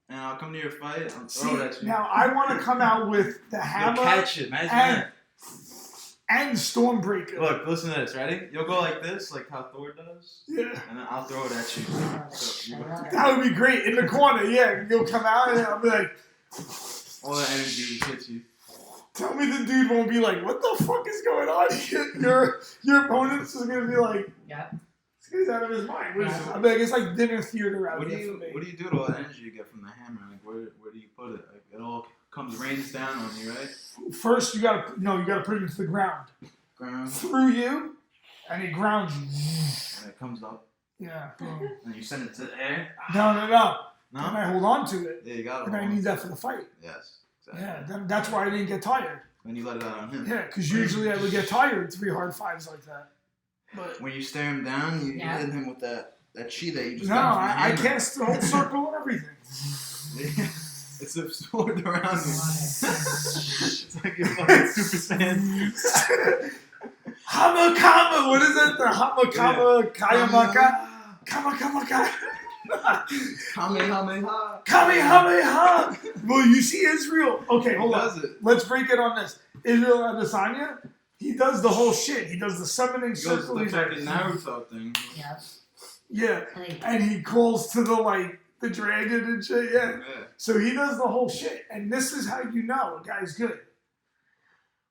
and I'll come to your fight. I'll throw See, it at you. now I want to come out with the You'll hammer catch it. Imagine and- that. and Stormbreaker. Look, listen to this. Ready? You'll go like this, like how Thor does, Yeah. and then I'll throw it at you. So you go, That would be great. In the corner, yeah. You'll come out and I'll be like, all the energy hits you. tell me the dude won't be like, what the fuck is going on here? Your opponent's just going to be like, Yep. this guy's out of his mind. What is Yeah. this? I mean, it's like dinner theater out What do here for me. you do to all the energy you get from the hammer? Like where do you put it? Like it all rains down on you, right? First, you gotta put it into the ground. Ground, Through you, and it grounds you. and it comes up, Yeah. Boom. and you send it to the air. No. And No, I hold on to it. yeah, you got it. And I need that for the fight. Yes, exactly. Yeah, that's why I didn't get tired. When you let it out on him. Yeah, because usually I would get tired 3 hard fives like that. But When you stare him down, you Yeah. hit him with that chi that you just no, got from the I hammer. cast the whole circle and everything. It's It's absorbed around you. It's like you're fucking Super Saiyan. Hamakama, what is it? The Hamakama Kayamaka? Kamehameha. Kamehameha. Well, you see Israel. Okay, hold on. Let's break it on this. Israel Adesanya, he does the whole shit. He does the summoning circle. He does the fucking Naruto thing. Yeah. Yeah. And he calls to the dragon and shit. Yeah. So he does the whole shit. And this is how you know a guy's good.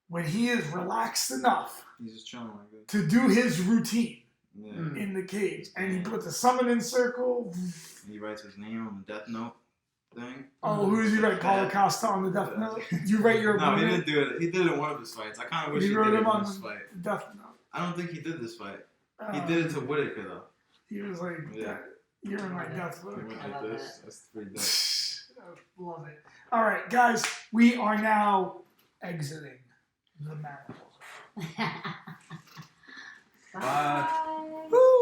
When he is relaxed enough He's just chilling like that. to do his routine Yeah. in the cage. And he puts a summoning circle. And he writes his name on the Death Note thing. Oh, who does he write? Paulo Costa on the Death Note? You write your No, he opponent? didn't do it. He did it in one of his fights. I kind of wish he wrote did it him in on this the fight. Death Note. I don't think he did this fight. He Uh, did it to Whitaker, though. He was like, Yeah. you're in my Death He Note. went I like love this. That's pretty dope. Love it. All right, guys, we are now exiting the Manimal Zone. Bye. Woo!